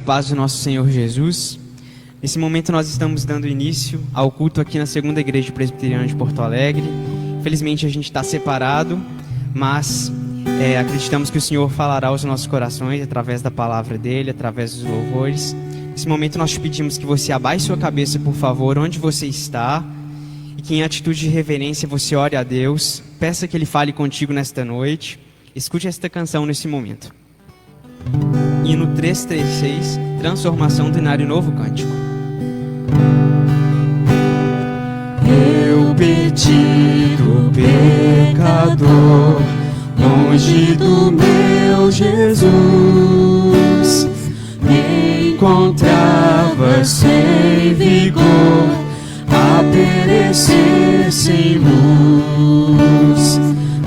paz do nosso Senhor Jesus. Nesse momento nós estamos dando início ao culto aqui na Segunda Igreja Presbiteriana de Porto Alegre. Infelizmente a gente está separado, mas acreditamos que o Senhor falará aos nossos corações através da palavra dele, através dos louvores. Nesse momento nós te pedimos que você abaixe sua cabeça, por favor, onde você está, e que em atitude de reverência você ore a Deus, peça que Ele fale contigo nesta noite. Escute esta canção nesse momento. Hino 336, Transformação do Inário Novo Cântico. Eu perdido pecador, longe do meu Jesus, me encontrava sem vigor, a perecer sem luz.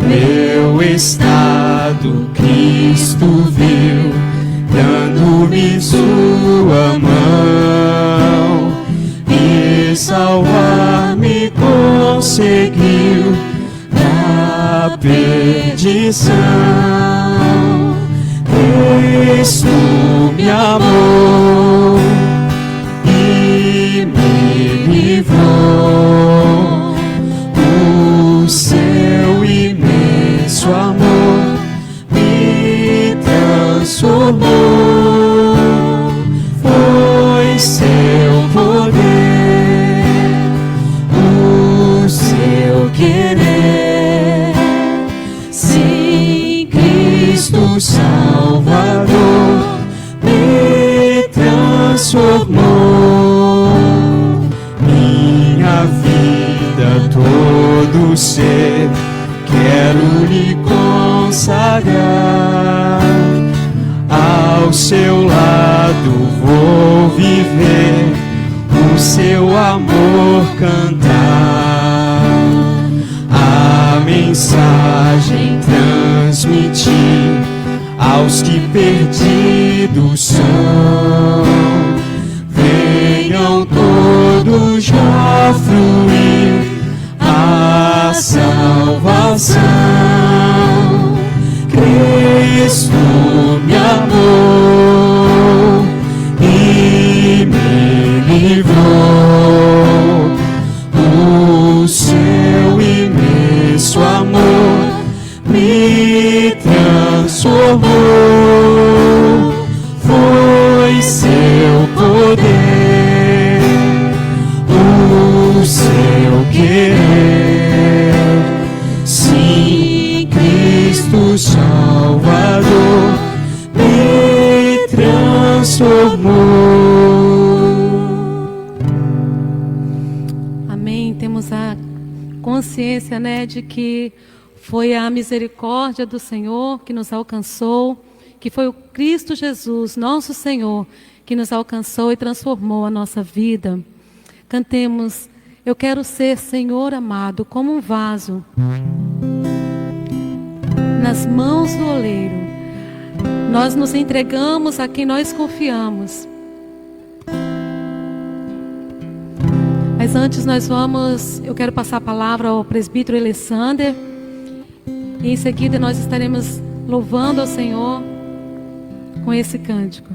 Meu estado Cristo viu, dando-me sua mão, e salvar-me conseguiu da perdição. Cristo me amou e me livrou, o seu imenso amor me transformou. Foi seu poder, o seu querer, sim, Cristo Salvador me transformou. Minha vida, todo ser, quero lhe consagrar. Ao seu lado vou viver, o seu amor cantar, a mensagem transmitir aos que perdidos são. Venham todos já fruir a salvação. Cristo me amou e me livrou, o seu imenso amor me transformou. Foi seu poder, o seu querer, sim, Cristo Salvador me transformou. Amém. Temos a consciência, de que foi a misericórdia do Senhor que nos alcançou, que foi o Cristo Jesus, nosso Senhor, que nos alcançou e transformou a nossa vida. Cantemos: eu quero ser, Senhor amado, como um vaso nas mãos do oleiro. Nós nos entregamos a quem nós confiamos. Mas antes eu quero passar a palavra ao presbítero Alessander, e em seguida nós estaremos louvando ao Senhor com esse cântico.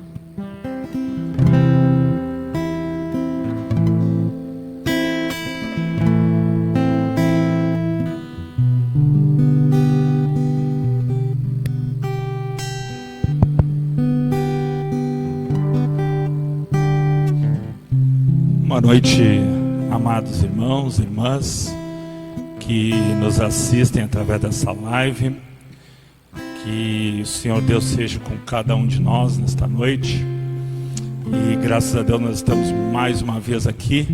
Boa noite, amados irmãos e irmãs que nos assistem através dessa live. Que o Senhor Deus seja com cada um de nós nesta noite. E graças a Deus nós estamos mais uma vez aqui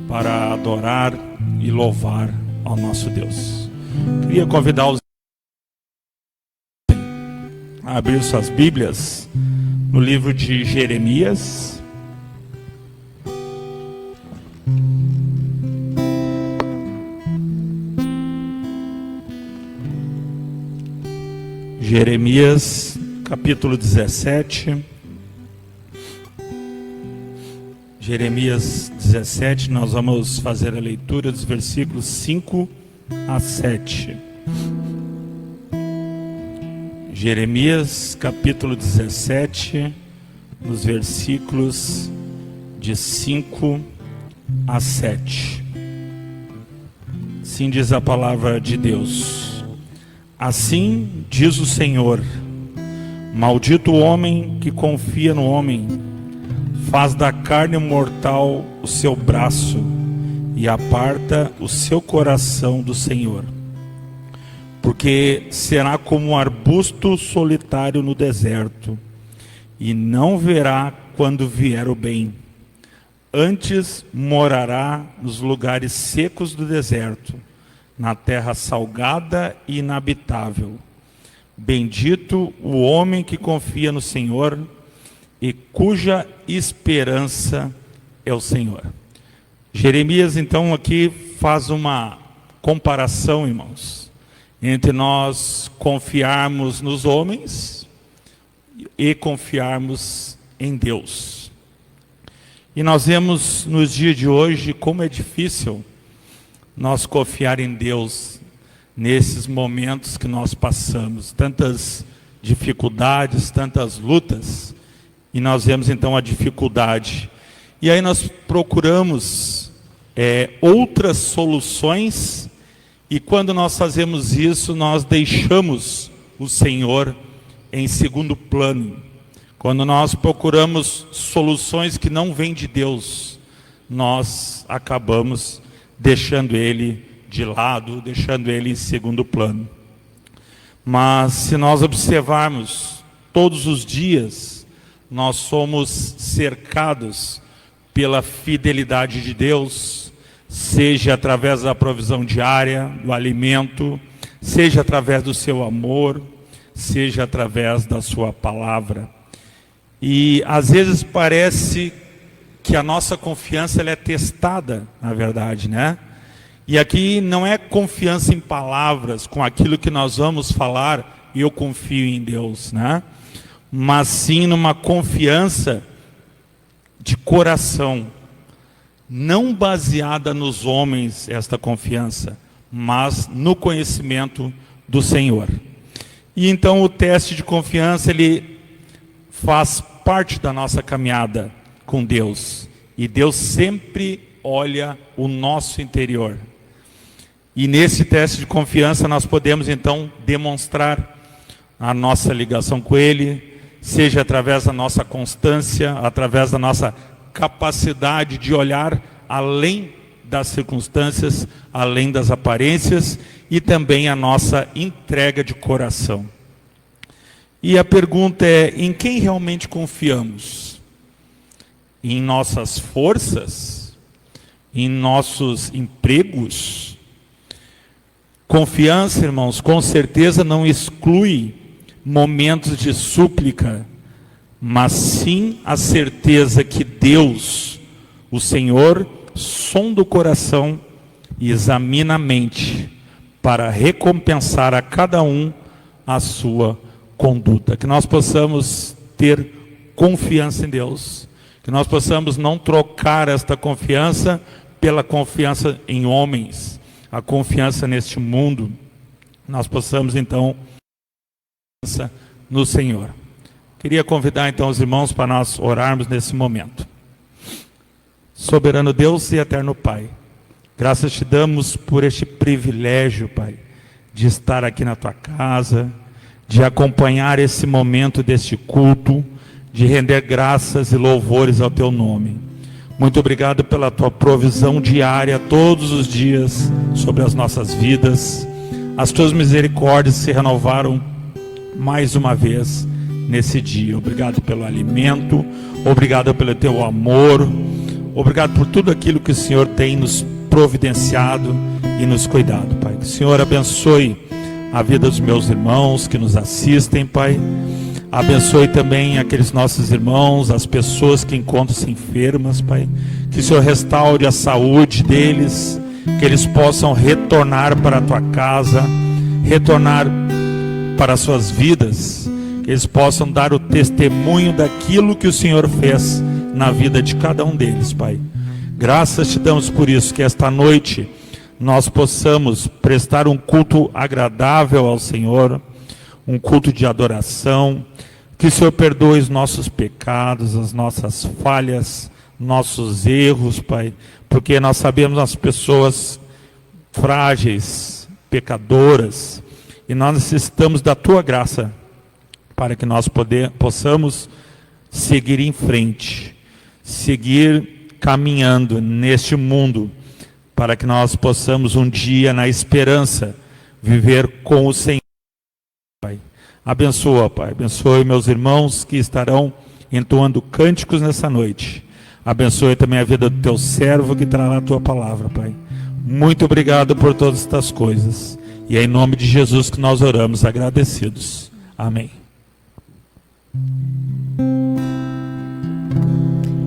para adorar e louvar ao nosso Deus. Queria convidar os a abrir suas Bíblias no livro de Jeremias. Jeremias, capítulo 17. Jeremias 17, nós vamos fazer a leitura dos versículos 5 a 7. Jeremias, capítulo 17, nos versículos de 5 a 7. Assim diz a palavra de Deus: assim diz o Senhor: maldito o homem que confia no homem, faz da carne mortal o seu braço e aparta o seu coração do Senhor. Porque será como um arbusto solitário no deserto, e não verá quando vier o bem. Antes morará nos lugares secos do deserto, na terra salgada e inabitável. Bendito o homem que confia no Senhor e cuja esperança é o Senhor. Jeremias, então, aqui faz uma comparação, irmãos, entre nós confiarmos nos homens e confiarmos em Deus. E nós vemos nos dias de hoje como é difícil nós confiar em Deus nesses momentos que nós passamos, tantas dificuldades, tantas lutas, e nós vemos então a dificuldade. E aí nós procuramos outras soluções, e quando nós fazemos isso, nós deixamos o Senhor em segundo plano. Quando nós procuramos soluções que não vêm de Deus, nós acabamos deixando Ele de lado, deixando Ele em segundo plano. Mas se nós observarmos todos os dias, nós somos cercados pela fidelidade de Deus, seja através da provisão diária, do alimento, seja através do seu amor, seja através da sua palavra. E às vezes parece que a nossa confiança ela é testada, na verdade, né? E aqui não é confiança em palavras, com aquilo que nós vamos falar, eu confio em Deus, né? Mas sim numa confiança de coração, não baseada nos homens, esta confiança, mas no conhecimento do Senhor. E então o teste de confiança, ele faz parte da nossa caminhada com Deus. E Deus sempre olha o nosso interior. E nesse teste de confiança nós podemos então demonstrar a nossa ligação com Ele, seja através da nossa constância, através da nossa capacidade de olhar além das circunstâncias, além das aparências, e também a nossa entrega de coração. E a pergunta é: em quem realmente confiamos? Em nossas forças? Em nossos empregos? Confiança, irmãos, com certeza não exclui momentos de súplica, mas sim a certeza que Deus, o Senhor, sonda o coração e examina a mente para recompensar a cada um a sua conduta. Que nós possamos ter confiança em Deus, que nós possamos não trocar esta confiança pela confiança em homens, a confiança neste mundo. Nós possamos então no Senhor. Queria convidar então os irmãos para nós orarmos nesse momento. Soberano Deus e eterno Pai, graças te damos por este privilégio, Pai, de estar aqui na tua casa, de acompanhar esse momento deste culto, de render graças e louvores ao teu nome. Muito obrigado pela tua provisão diária todos os dias sobre as nossas vidas. As tuas misericórdias se renovaram mais uma vez nesse dia. Obrigado pelo alimento, obrigado pelo teu amor, obrigado por tudo aquilo que o Senhor tem nos providenciado e nos cuidado, Pai. Que o Senhor abençoe a vida dos meus irmãos que nos assistem, Pai. Abençoe também aqueles nossos irmãos, as pessoas que encontram-se enfermas, Pai. Que o Senhor restaure a saúde deles, que eles possam retornar para a tua casa, retornar para as suas vidas, que eles possam dar o testemunho daquilo que o Senhor fez na vida de cada um deles, Pai. Graças te damos por isso, que esta noite nós possamos prestar um culto agradável ao Senhor, um culto de adoração, Que o Senhor perdoe os nossos pecados, as nossas falhas, nossos erros, Pai, porque nós sabemos as pessoas frágeis, pecadoras, e nós necessitamos da Tua graça para que nós possamos seguir em frente, seguir caminhando neste mundo, para que nós possamos um dia, na esperança, viver com o Senhor, Pai. Abençoa, Pai, abençoe meus irmãos que estarão entoando cânticos nessa noite. Abençoe também a vida do Teu servo que trará a Tua palavra, Pai. Muito obrigado por todas estas coisas. E é em nome de Jesus que nós oramos agradecidos. Amém.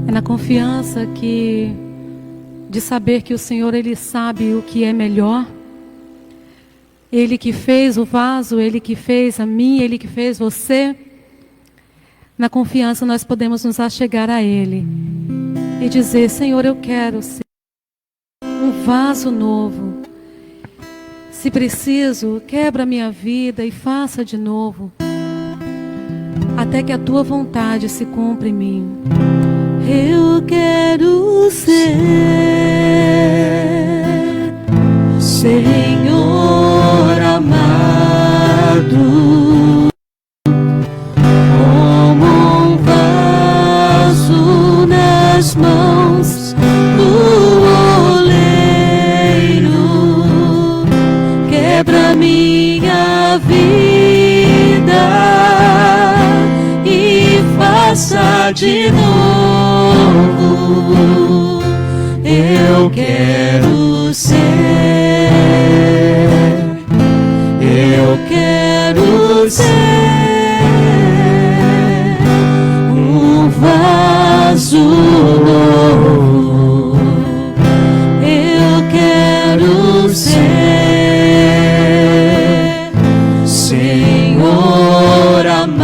É na confiança de saber que o Senhor, Ele sabe o que é melhor. Ele que fez o vaso, Ele que fez a mim, Ele que fez você. Na confiança nós podemos nos achegar a Ele e dizer: Senhor, eu quero ser um vaso novo. Se preciso, quebra a minha vida e faça de novo, até que a Tua vontade se cumpra em mim. Eu quero ser, Senhor amado, como um vaso nas mãos do oleiro. Quebra minha vida e faça de novo. Eu quero ser, eu quero ser um vaso novo. Eu quero ser, Senhor amado,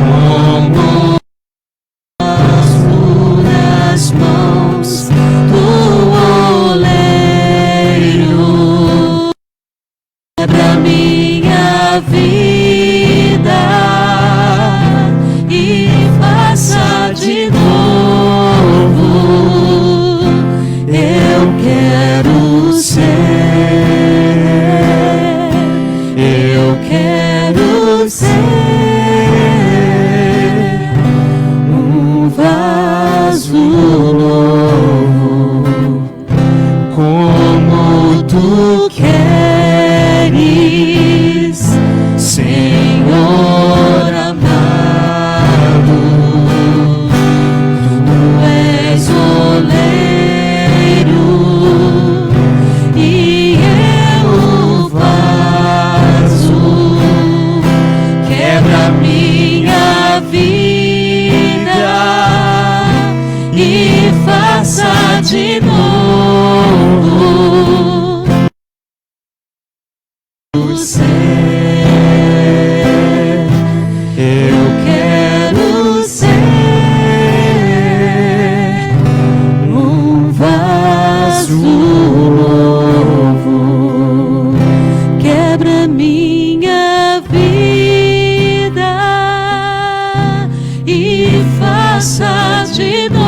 como vaso nas mãos do oleiro. Quebra minha vida e faça de novo. Eu quero ser, eu quero ser um vaso novo, como Tu queres, Senhor amado. Tu és oleiro e eu o vaso. Quebra minha vida e faça de novo. Eu quero ser um vaso novo. Quebra minha vida e faça de novo.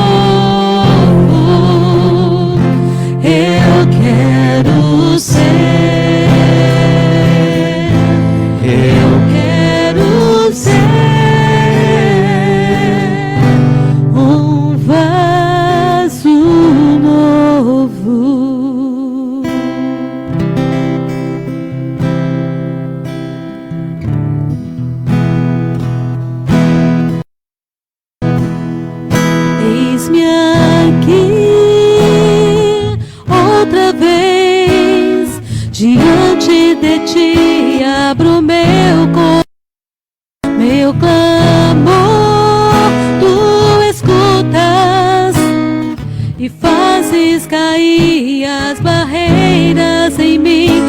Eu quero ser, eu quero ser um vaso novo. Eis-me aqui outra vez diante de Ti, abro meu clamor. Tu escutas e fazes cair as barreiras em mim.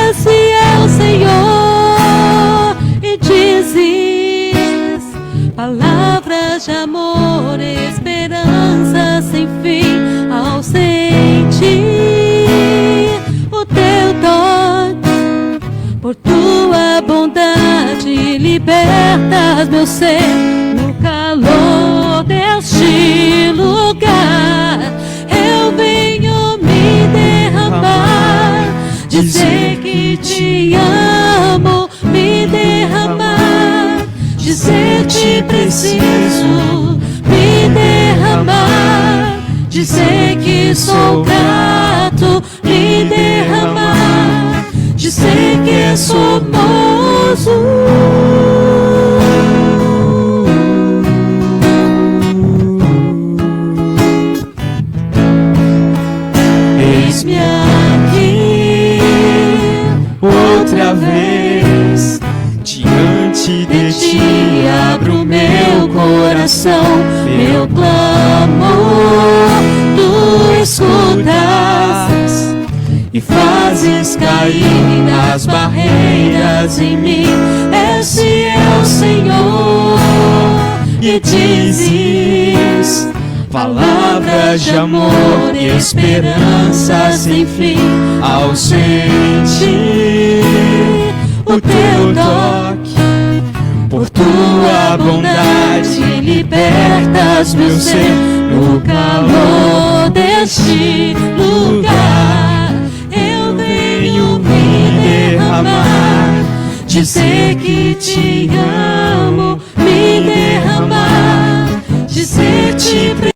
Esse é o Senhor, e dizes palavras de amor, esperança sem fim. Ao sentir o Teu toque, por Tua bondade libertas meu ser no calor deste lugar. Eu venho me derramar, dizer que te amo, me derramar, dizer que preciso, me derramar, dizer que sou grato, me derramar, dizer que sou moço. Eis-me aqui outra vez, diante de ti abro meu coração, meu clamor tu escutas e fazes cair as barreiras em mim. Esse é o Senhor, e dizes palavras de amor e esperança sem fim. Ao sentir o teu toque, por tua bondade libertas meu ser no calor deste lugar. Eu venho me derramar, dizer que te amo, me derramar, dizer que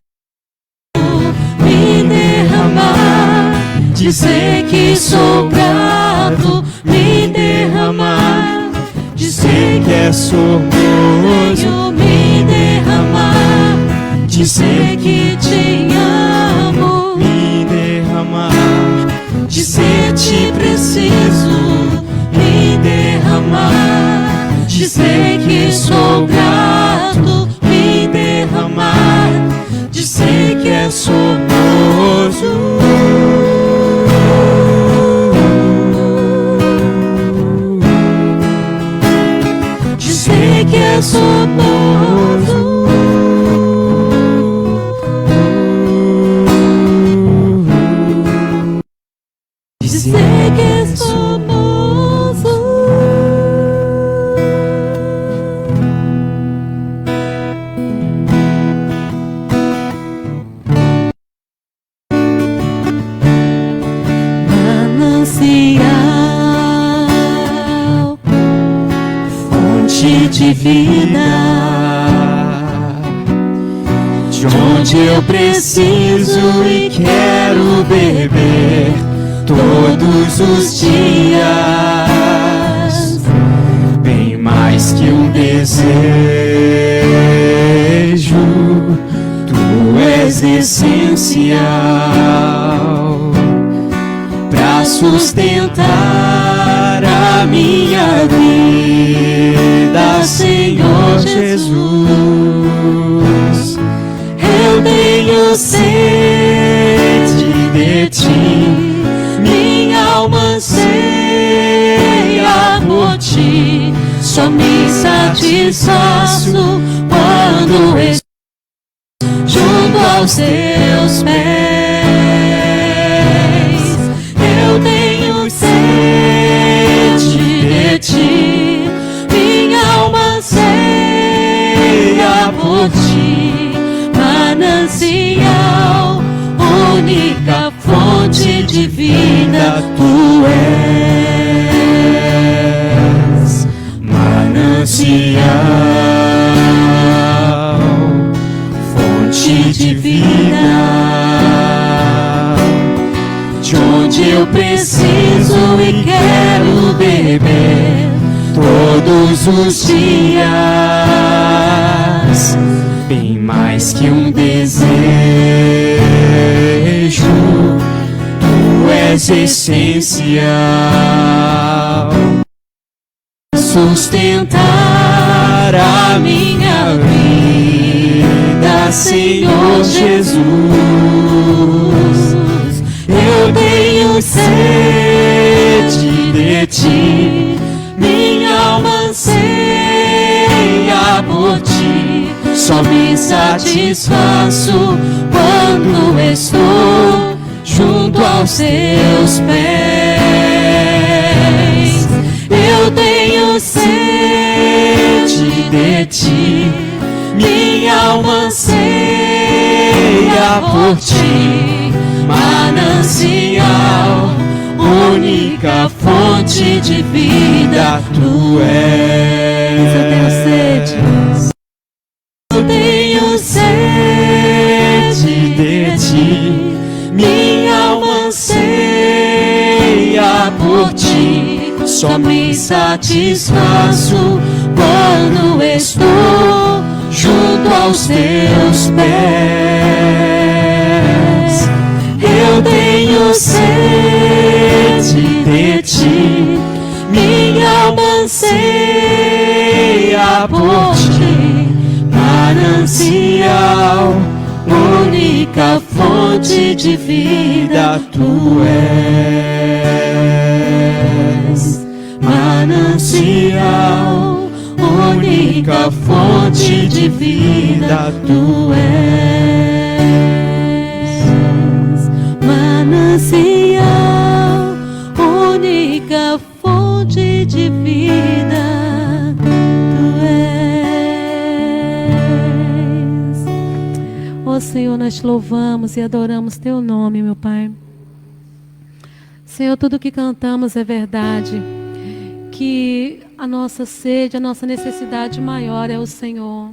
me derramar, dizer que sou grato, me derramar, dizer que é sorriso, me derramar, dizer que te amo, me derramar, dizer que preciso, me derramar, dizer que sou grato, me derramar, dizer que é sormoso. Dizer que é sormoso. Dizer que é sormoso. Manancial, fonte de vida, de onde eu preciso e quero beber todos os dias, bem mais que um desejo, tu és essencial para sustentar a minha vida, Senhor Jesus. Eu tenho sede de ti, minha alma anseia por ti, só me satisfaço quando estou junto aos teus pés. Eu tenho sede de ti, minha alma anseia por ti, manancial, única fonte de vida, tu és manancial, fonte de vida, de onde eu preciso e quero beber todos os dias, bem mais que um desejo, tu és essencial, sustentar a minha vida, Senhor Jesus. Eu tenho sede de ti, minha alma anseia por ti, só me satisfaço quando estou junto aos teus pés. Eu tenho sede de ti, minha alma anseia por ti, manancial, única fonte de vida tu és. Eu tenho sede. Eu tenho sede de ti, minha alma anseia por ti, só me satisfaço quando estou junto aos teus pés. Eu tenho sede de ti, minha alma anseia por ti, manancial, única fonte de vida tu és. Manancial, única fonte de vida tu és. Manancial, única fonte de vida tu és. Ó Senhor, nós te louvamos e adoramos teu nome, meu Pai. Senhor, tudo que cantamos é verdade, que a nossa sede, a nossa necessidade maior é o Senhor.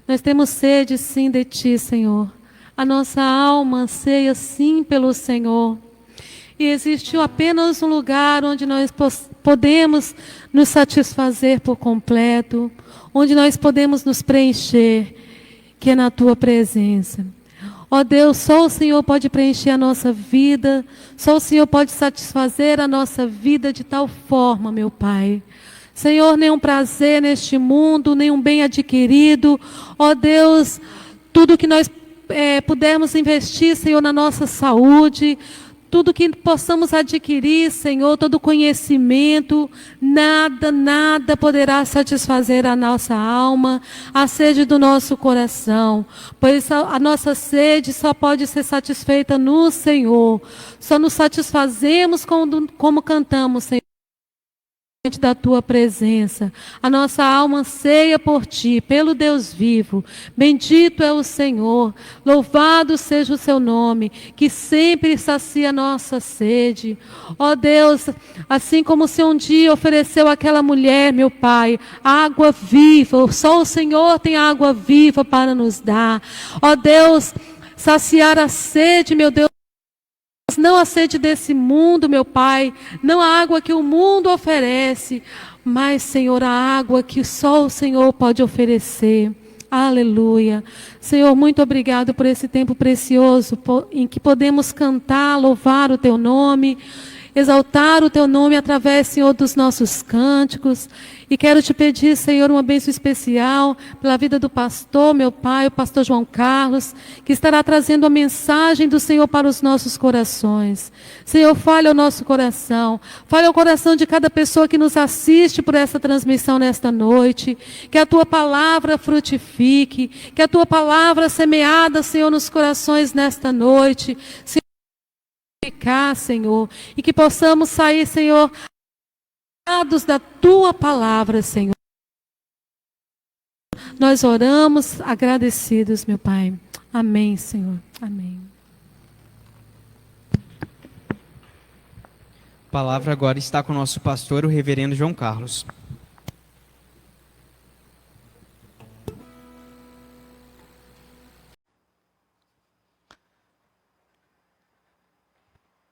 Nós temos sede sim de Ti, Senhor. A nossa alma anseia sim pelo Senhor. E existe apenas um lugar onde nós podemos nos satisfazer por completo, onde nós podemos nos preencher, que é na Tua presença. Ó Deus, só o Senhor pode preencher a nossa vida, só o Senhor pode satisfazer a nossa vida de tal forma, meu Pai. Senhor, nenhum prazer neste mundo, nenhum bem adquirido, ó Deus, tudo que nós pudermos investir, Senhor, na nossa saúde, tudo que possamos adquirir, Senhor, todo conhecimento, nada poderá satisfazer a nossa alma, a sede do nosso coração, pois a nossa sede só pode ser satisfeita no Senhor. Só nos satisfazemos como cantamos, Senhor, da Tua presença. A nossa alma anseia por Ti, pelo Deus vivo. Bendito é o Senhor, louvado seja o Seu nome, que sempre sacia a nossa sede. Ó Deus, assim como o Senhor um dia ofereceu àquela mulher, meu Pai, água viva, só o Senhor tem água viva para nos dar. Ó Deus, saciar a sede, meu Deus, não a sede desse mundo, meu Pai, não a água que o mundo oferece, mas, Senhor, a água que só o Senhor pode oferecer. Aleluia. Senhor, muito obrigado por esse tempo precioso em que podemos cantar, louvar o Teu nome, exaltar o Teu nome através, Senhor, dos nossos cânticos. E quero Te pedir, Senhor, uma bênção especial pela vida do pastor, meu Pai, o pastor João Carlos, que estará trazendo a mensagem do Senhor para os nossos corações. Senhor, fale ao nosso coração, fale ao coração de cada pessoa que nos assiste por essa transmissão nesta noite, que a Tua palavra frutifique, que a Tua palavra semeada, Senhor, nos corações nesta noite, Senhor, e que possamos sair, Senhor, da Tua palavra, Senhor. Nós oramos agradecidos, meu Pai. Amém, Senhor. Amém. A palavra agora está com o nosso pastor, o reverendo João Carlos.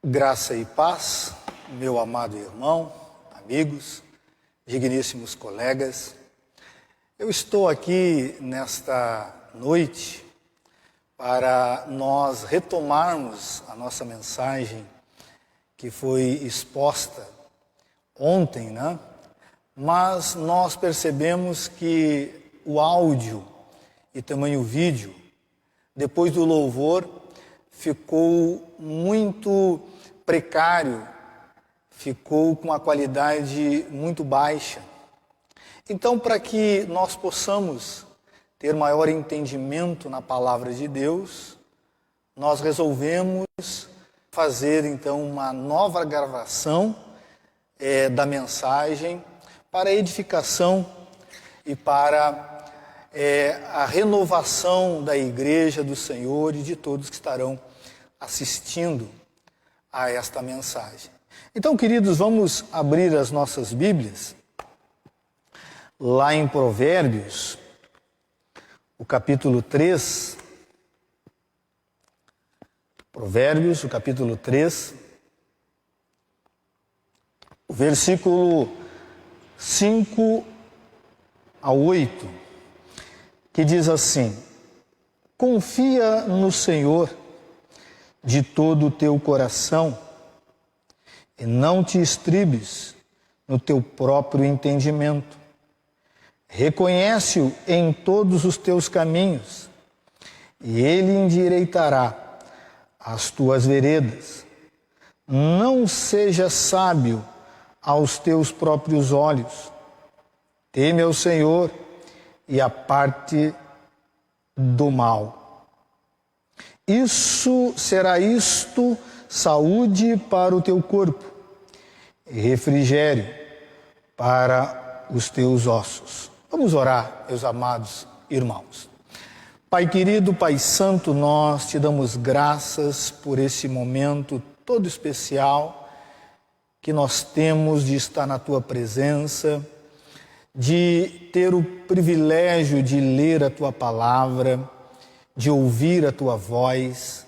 Graça e paz, meu amado irmão, amigos, digníssimos colegas. Eu estou aqui nesta noite para nós retomarmos a nossa mensagem que foi exposta ontem, né? Mas nós percebemos que o áudio e também o vídeo, depois do louvor, ficou muito precário, ficou com uma qualidade muito baixa. Então, para que nós possamos ter maior entendimento na palavra de Deus, nós resolvemos fazer então uma nova gravação da mensagem para edificação e para a renovação da Igreja do Senhor e de todos que estarão assistindo a esta mensagem. Então, queridos, vamos abrir as nossas Bíblias lá em Provérbios, o capítulo 3. Provérbios, o capítulo 3, o versículo 5 a 8, que diz assim: confia no Senhor de todo o teu coração e não te estribes no teu próprio entendimento. Reconhece-o em todos os teus caminhos e ele endireitará as tuas veredas. Não seja sábio aos teus próprios olhos. Teme ao Senhor e aparte do mal. Será isto saúde para o teu corpo e refrigério para os teus ossos. Vamos orar, meus amados irmãos. Pai querido, Pai santo, nós te damos graças por esse momento todo especial que nós temos de estar na tua presença, de ter o privilégio de ler a tua palavra, de ouvir a tua voz,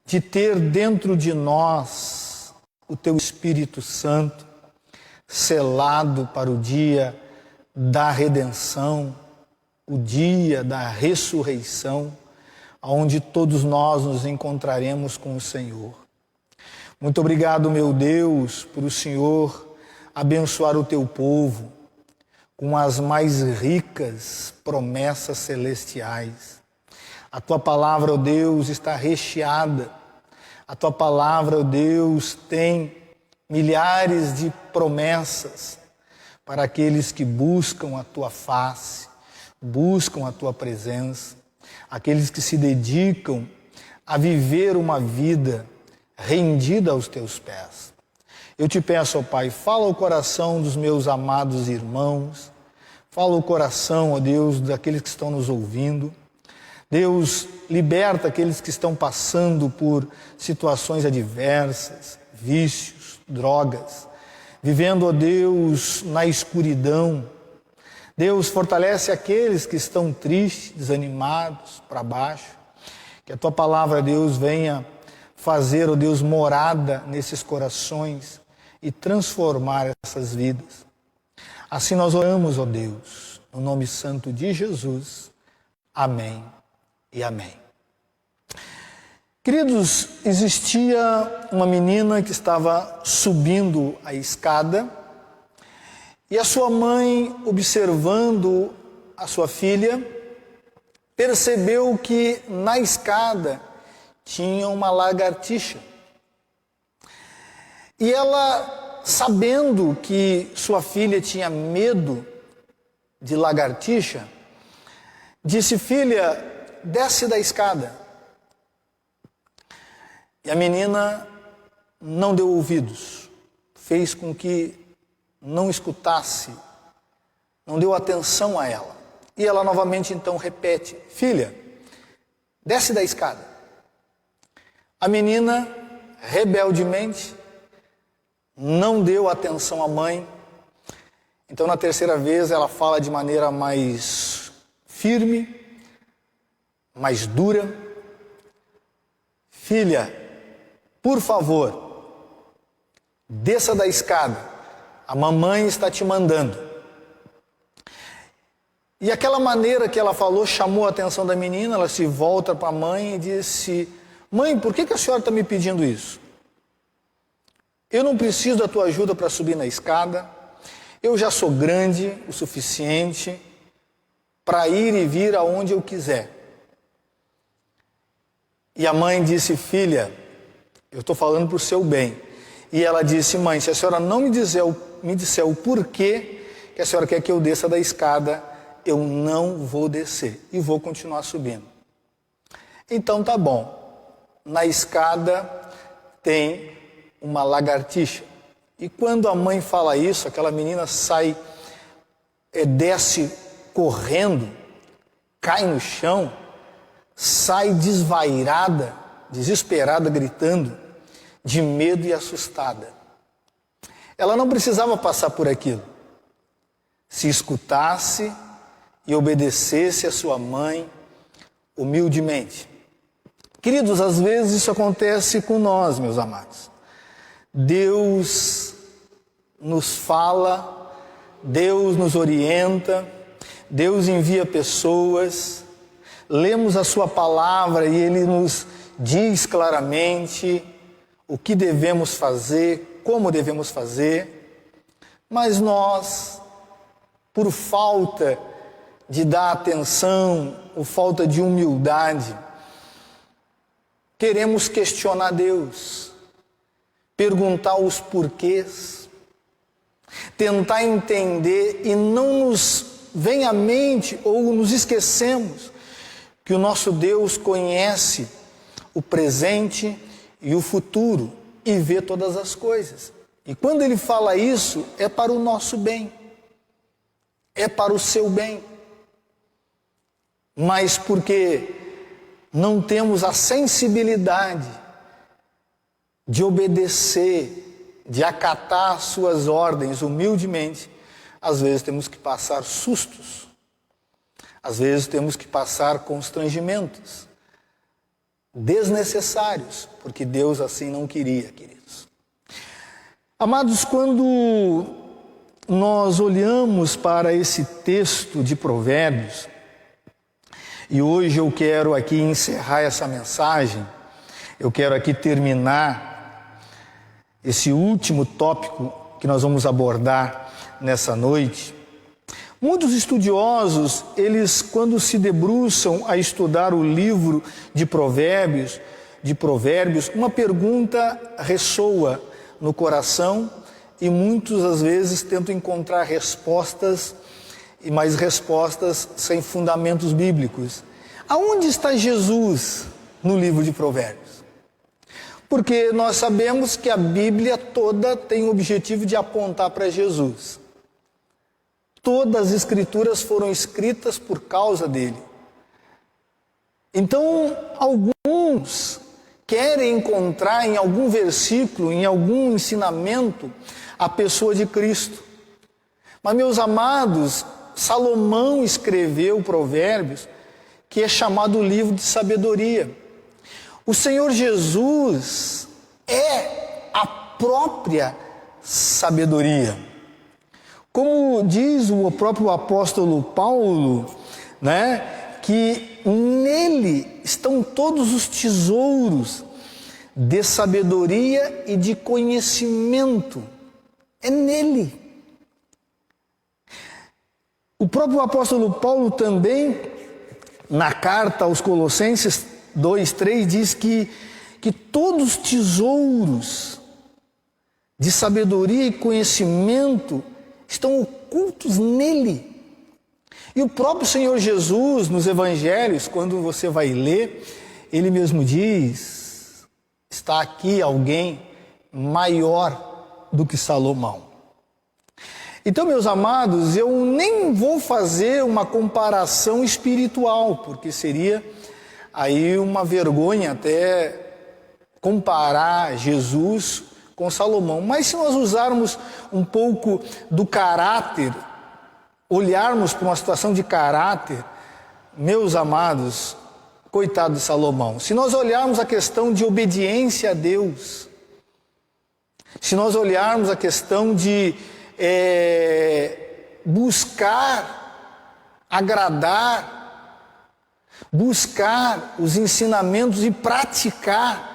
de ter dentro de nós o teu Espírito Santo, selado para o dia da redenção, o dia da ressurreição, onde todos nós nos encontraremos com o Senhor. Muito obrigado, meu Deus, por o Senhor abençoar o teu povo com as mais ricas promessas celestiais. A tua palavra, ó Deus, está recheada. A tua palavra, ó Deus, tem milhares de promessas para aqueles que buscam a tua face, buscam a tua presença, aqueles que se dedicam a viver uma vida rendida aos teus pés. Eu te peço, ó Pai, fala o coração dos meus amados irmãos, fala o coração, ó Deus, daqueles que estão nos ouvindo. Deus, liberta aqueles que estão passando por situações adversas, vícios, drogas, vivendo, ó Deus, na escuridão. Deus, fortalece aqueles que estão tristes, desanimados, para baixo. Que a tua palavra, Deus, venha fazer, ó Deus, morada nesses corações e transformar essas vidas. Assim nós oramos, ó Deus, no nome santo de Jesus. Amém e amém. Queridos, existia uma menina que estava subindo a escada e a sua mãe, observando a sua filha, percebeu que na escada tinha uma lagartixa. E ela, sabendo que sua filha tinha medo de lagartixa, disse: filha, desce da escada. E a menina não deu ouvidos, fez com que não escutasse, não deu atenção a ela. E ela novamente então repete: filha, desce da escada. A menina, rebeldemente, não deu atenção à mãe. Então na terceira vez ela fala de maneira mais firme, mais dura: filha, por favor, desça da escada, a mamãe está te mandando. E aquela maneira que ela falou chamou a atenção da menina. Ela se volta para a mãe e disse: mãe, por que a senhora está me pedindo isso? Eu não preciso da tua ajuda para subir na escada, eu já sou grande o suficiente para ir e vir aonde eu quiser. E a mãe disse: filha, eu estou falando para o seu bem. E ela disse: mãe, se a senhora não me disser o porquê que a senhora quer que eu desça da escada, eu não vou descer e vou continuar subindo. Então tá bom. Na escada tem uma lagartixa. E quando a mãe fala isso, aquela menina sai, desce correndo, cai no chão, sai desvairada, desesperada, gritando, de medo e assustada. Ela não precisava passar por aquilo. Se escutasse e obedecesse a sua mãe humildemente. Queridos, às vezes isso acontece com nós, meus amados. Deus nos fala, Deus nos orienta, Deus envia pessoas, lemos a sua palavra e Ele nos diz claramente o que devemos fazer, como devemos fazer, mas nós, por falta de dar atenção, por falta de humildade, queremos questionar Deus, perguntar os porquês, tentar entender e não nos vem à mente ou nos esquecemos que o nosso Deus conhece o presente e o futuro e vê todas as coisas. E quando Ele fala isso, é para o nosso bem, é para o seu bem. Mas porque não temos a sensibilidade de obedecer, de acatar suas ordens humildemente, às vezes temos que passar sustos, às vezes temos que passar constrangimentos desnecessários, porque Deus assim não queria, queridos. Amados, quando nós olhamos para esse texto de Provérbios, e hoje eu quero aqui encerrar essa mensagem, eu quero aqui terminar esse último tópico que nós vamos abordar nessa noite. Muitos estudiosos, eles quando se debruçam a estudar o livro de Provérbios, uma pergunta ressoa no coração e muitos às vezes tentam encontrar respostas, e mais respostas sem fundamentos bíblicos. Aonde está Jesus no livro de Provérbios? Porque nós sabemos que a Bíblia toda tem o objetivo de apontar para Jesus. Todas as escrituras foram escritas por causa dele. Então, alguns querem encontrar em algum versículo, em algum ensinamento, a pessoa de Cristo. Mas, meus amados, Salomão escreveu Provérbios, que é chamado o livro de sabedoria. O Senhor Jesus é a própria sabedoria. Como diz o próprio apóstolo Paulo, né, que nele estão todos os tesouros de sabedoria e de conhecimento. É nele. O próprio apóstolo Paulo também, na carta aos Colossenses 2:3, diz que todos os tesouros de sabedoria e conhecimento estão ocultos nele. E o próprio Senhor Jesus, nos evangelhos, quando você vai ler, ele mesmo diz, está aqui alguém maior do que Salomão. Então, meus amados, eu nem vou fazer uma comparação espiritual, porque seria aí uma vergonha até comparar Jesus com Salomão. Mas se nós usarmos um pouco do caráter, olharmos para uma situação de caráter, meus amados, coitado de Salomão. Se nós olharmos a questão de obediência a Deus, se nós olharmos a questão de buscar agradar, buscar os ensinamentos e praticar,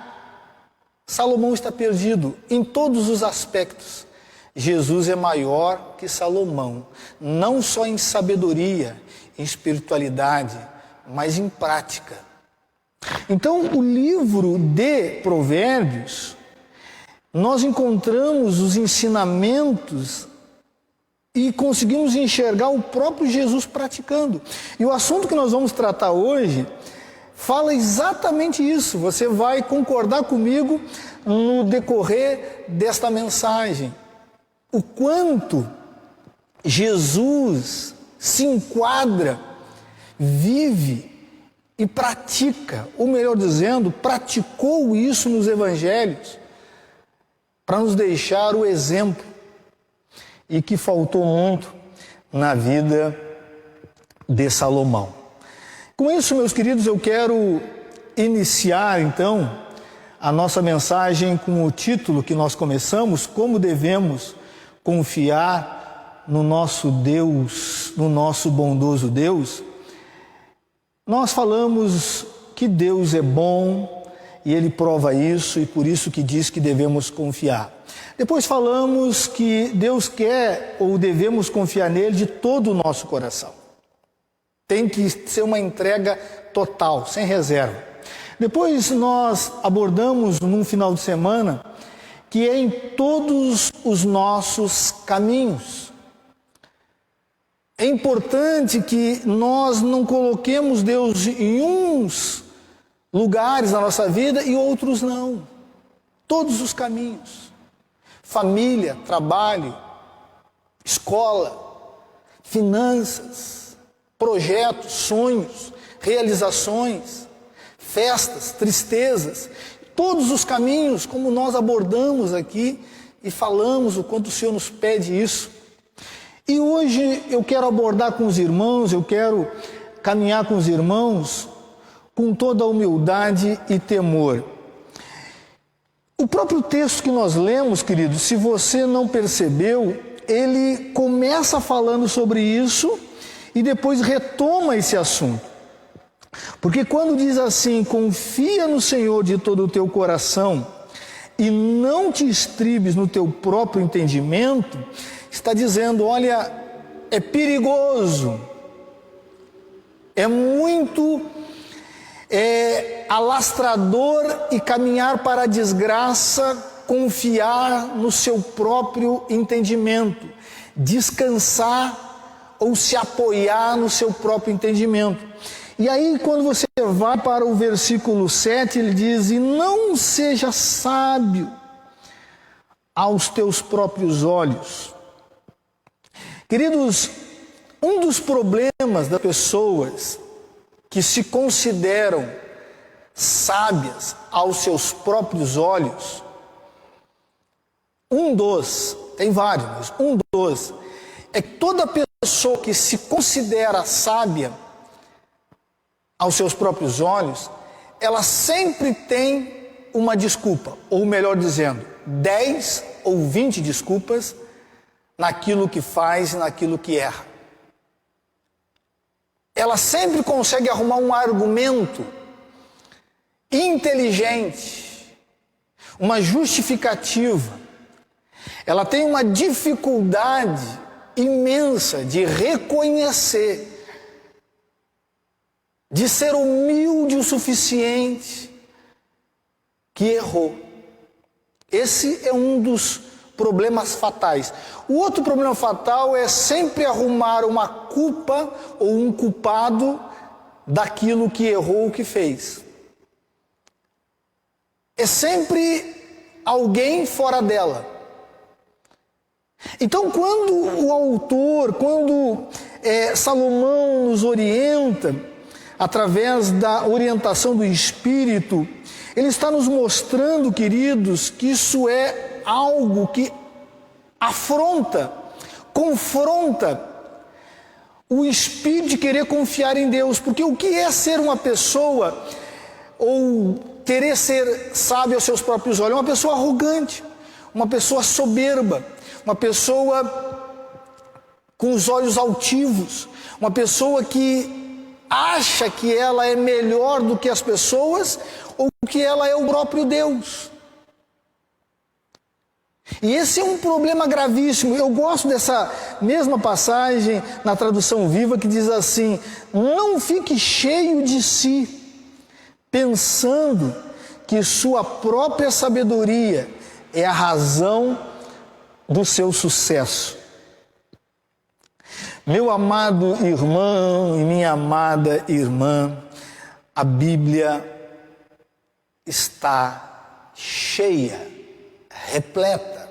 Salomão está perdido em todos os aspectos. Jesus é maior que Salomão, não só em sabedoria, em espiritualidade, mas em prática. Então, o livro de Provérbios, nós encontramos os ensinamentos e conseguimos enxergar o próprio Jesus praticando. E o assunto que nós vamos tratar hoje fala exatamente isso. Você vai concordar comigo no decorrer desta mensagem. O quanto Jesus se enquadra, vive e pratica, ou melhor dizendo, praticou isso nos evangelhos, para nos deixar o exemplo, e que faltou muito na vida de Salomão. Com isso, meus queridos, eu quero iniciar então a nossa mensagem com o título que nós começamos: como devemos confiar no nosso Deus, no nosso bondoso Deus. Nós falamos que Deus é bom e Ele prova isso, e por isso que diz que devemos confiar. Depois falamos que Deus quer ou devemos confiar nele de todo o nosso coração. Tem que ser uma entrega total, sem reserva. Depois nós abordamos num final de semana que é em todos os nossos caminhos. É importante que nós não coloquemos Deus em uns lugares na nossa vida e outros não. Todos os caminhos. Família, trabalho, escola, finanças, projetos, sonhos, realizações, festas, tristezas, todos os caminhos, como nós abordamos aqui e falamos o quanto o Senhor nos pede isso. E hoje eu quero abordar com os irmãos, eu quero caminhar com os irmãos com toda a humildade e temor. O próprio texto que nós lemos, queridos, se você não percebeu, ele começa falando sobre isso e depois retoma esse assunto. Porque quando diz assim, confia no Senhor de todo o teu coração e não te estribes no teu próprio entendimento, está dizendo, olha, é perigoso, é muito alastrador e caminhar para a desgraça, confiar no seu próprio entendimento, descansar ou se apoiar no seu próprio entendimento. E aí, quando você vai para o versículo 7, ele diz, e não seja sábio aos teus próprios olhos. Queridos, um dos problemas das pessoas que se consideram sábias aos seus próprios olhos, tem vários, mas um dos, é que toda pessoa que se considera sábia aos seus próprios olhos, ela sempre tem uma desculpa, ou melhor dizendo, 10 ou 20 desculpas naquilo que faz e naquilo que erra. Ela sempre consegue arrumar um argumento inteligente, uma justificativa. Ela tem uma dificuldade imensa de reconhecer, de ser humilde o suficiente que errou. Esse é um dos problemas fatais. O outro problema fatal é sempre arrumar uma culpa ou um culpado daquilo que errou ou que fez. É sempre alguém fora dela. Então, quando o autor, Salomão nos orienta, através da orientação do Espírito, ele está nos mostrando, queridos, que isso é algo que confronta o espírito de querer confiar em Deus. Porque o que é ser uma pessoa, ou querer ser sábio aos seus próprios olhos? É uma pessoa arrogante, uma pessoa soberba, uma pessoa com os olhos altivos, uma pessoa que acha que ela é melhor do que as pessoas, ou que ela é o próprio Deus. E esse é um problema gravíssimo. Eu gosto dessa mesma passagem na tradução Viva que diz assim: não fique cheio de si, pensando que sua própria sabedoria é a razão do seu sucesso. Meu amado irmão e minha amada irmã, a Bíblia está cheia, repleta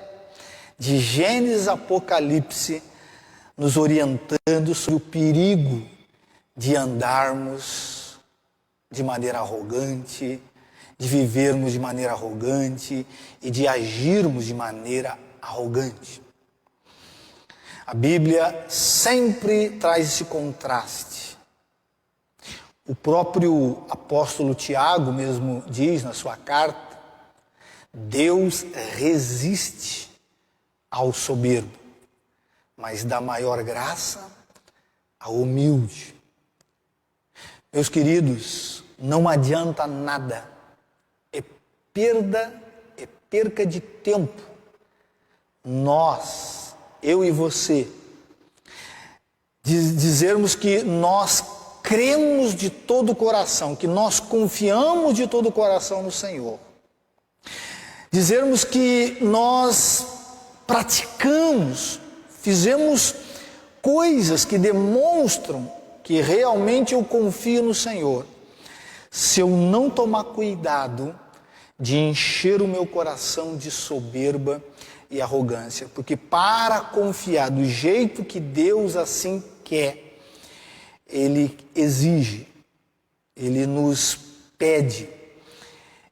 de Gênesis, Apocalipse, nos orientando sobre o perigo de andarmos de maneira arrogante, de vivermos de maneira arrogante e de agirmos de maneira arrogante. A Bíblia sempre traz esse contraste. O próprio apóstolo Tiago mesmo diz na sua carta: Deus resiste ao soberbo, mas dá maior graça ao humilde. Meus queridos, não adianta nada, é perca de tempo. Nós, eu e você, dizermos que nós cremos de todo o coração, que nós confiamos de todo o coração no Senhor. Dizermos que nós praticamos, fizemos coisas que demonstram que realmente eu confio no Senhor. Se eu não tomar cuidado de encher o meu coração de soberba e arrogância, porque para confiar do jeito que Deus assim quer, Ele exige, Ele nos pede,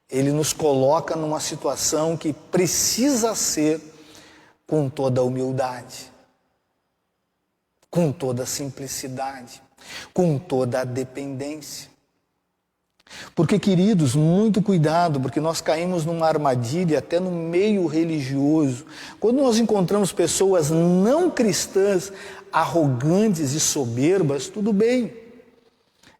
Ele nos coloca numa situação que precisa ser com toda a humildade, com toda a simplicidade, com toda a dependência. Porque, queridos, muito cuidado, porque nós caímos numa armadilha até no meio religioso. Quando nós encontramos pessoas não cristãs, arrogantes e soberbas, tudo bem.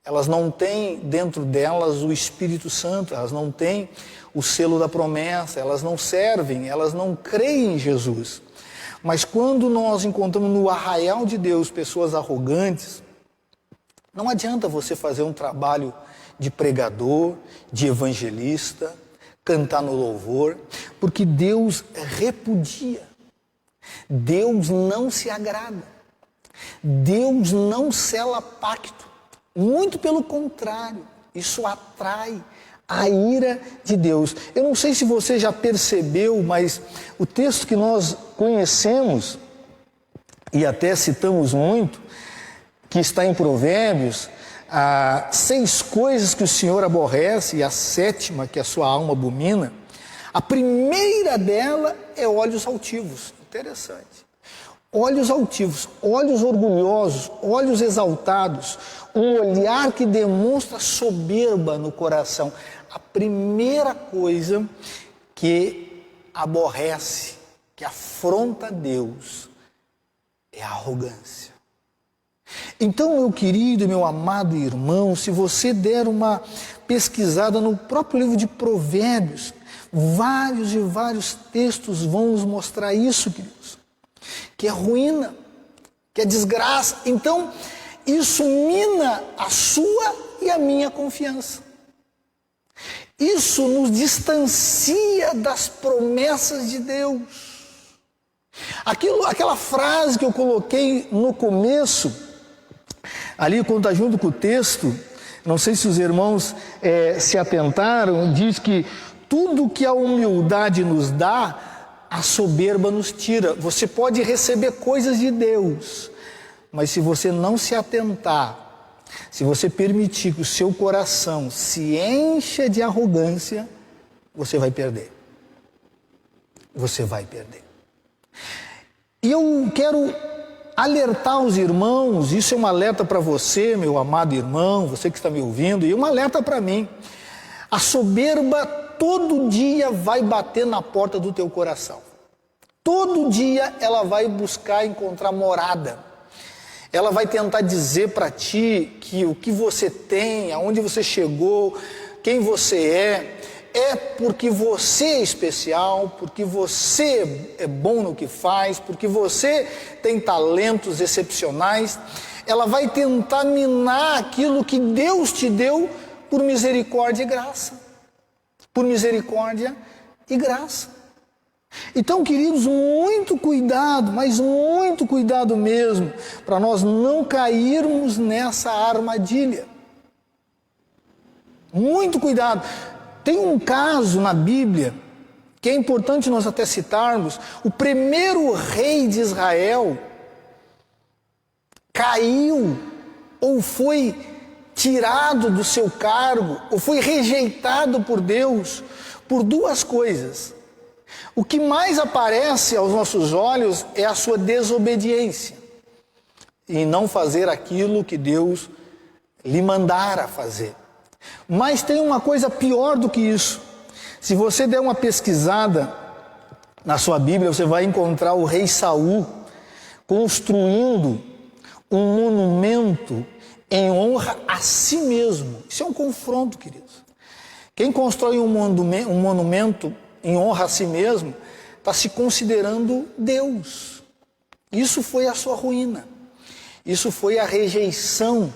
Elas não têm dentro delas o Espírito Santo, elas não têm o selo da promessa, elas não servem, elas não creem em Jesus. Mas quando nós encontramos no arraial de Deus pessoas arrogantes, não adianta você fazer um trabalho de pregador, de evangelista, cantar no louvor, porque Deus repudia, Deus não se agrada, Deus não sela pacto, muito pelo contrário, isso atrai a ira de Deus. Eu não sei se você já percebeu, mas o texto que nós conhecemos, e até citamos muito, que está em Provérbios, 6 coisas que o Senhor aborrece e a 7ª que a sua alma abomina. A primeira dela é olhos altivos. Interessante. Olhos altivos, olhos orgulhosos, olhos exaltados, um olhar que demonstra soberba no coração. A primeira coisa que aborrece, que afronta Deus, é a arrogância. Então, meu querido e meu amado irmão, se você der uma pesquisada no próprio livro de Provérbios, vários e vários textos vão nos mostrar isso, queridos, que é ruína, que é desgraça. Então, isso mina a sua e a minha confiança. Isso nos distancia das promessas de Deus. Aquela frase que eu coloquei no começo, ali quando está junto com o texto, não sei se os irmãos se atentaram, diz que tudo que a humildade nos dá, a soberba nos tira. Você pode receber coisas de Deus, mas se você não se atentar, se você permitir que o seu coração se encha de arrogância, você vai perder. Você vai perder. E eu quero alertar os irmãos, isso é um alerta para você, meu amado irmão, você que está me ouvindo, e um alerta para mim. A soberba todo dia vai bater na porta do teu coração. Todo dia ela vai buscar encontrar morada. Ela vai tentar dizer para ti que o que você tem, aonde você chegou, quem você é porque você é especial, porque você é bom no que faz, porque você tem talentos excepcionais. Ela vai tentar minar aquilo que Deus te deu por misericórdia e graça. Por misericórdia e graça. Então, queridos, muito cuidado, mas muito cuidado mesmo, para nós não cairmos nessa armadilha. Muito cuidado. Tem um caso na Bíblia, que é importante nós até citarmos, o primeiro rei de Israel, caiu ou foi tirado do seu cargo ou foi rejeitado por Deus por duas coisas. O que mais aparece aos nossos olhos é a sua desobediência em não fazer aquilo que Deus lhe mandara fazer. Mas tem uma coisa pior do que isso. Se você der uma pesquisada na sua Bíblia, você vai encontrar o rei Saul construindo um monumento em honra a si mesmo. Isso é um confronto, queridos. Quem constrói um monumento em honra a si mesmo está se considerando Deus. Isso foi a sua ruína. Isso foi a rejeição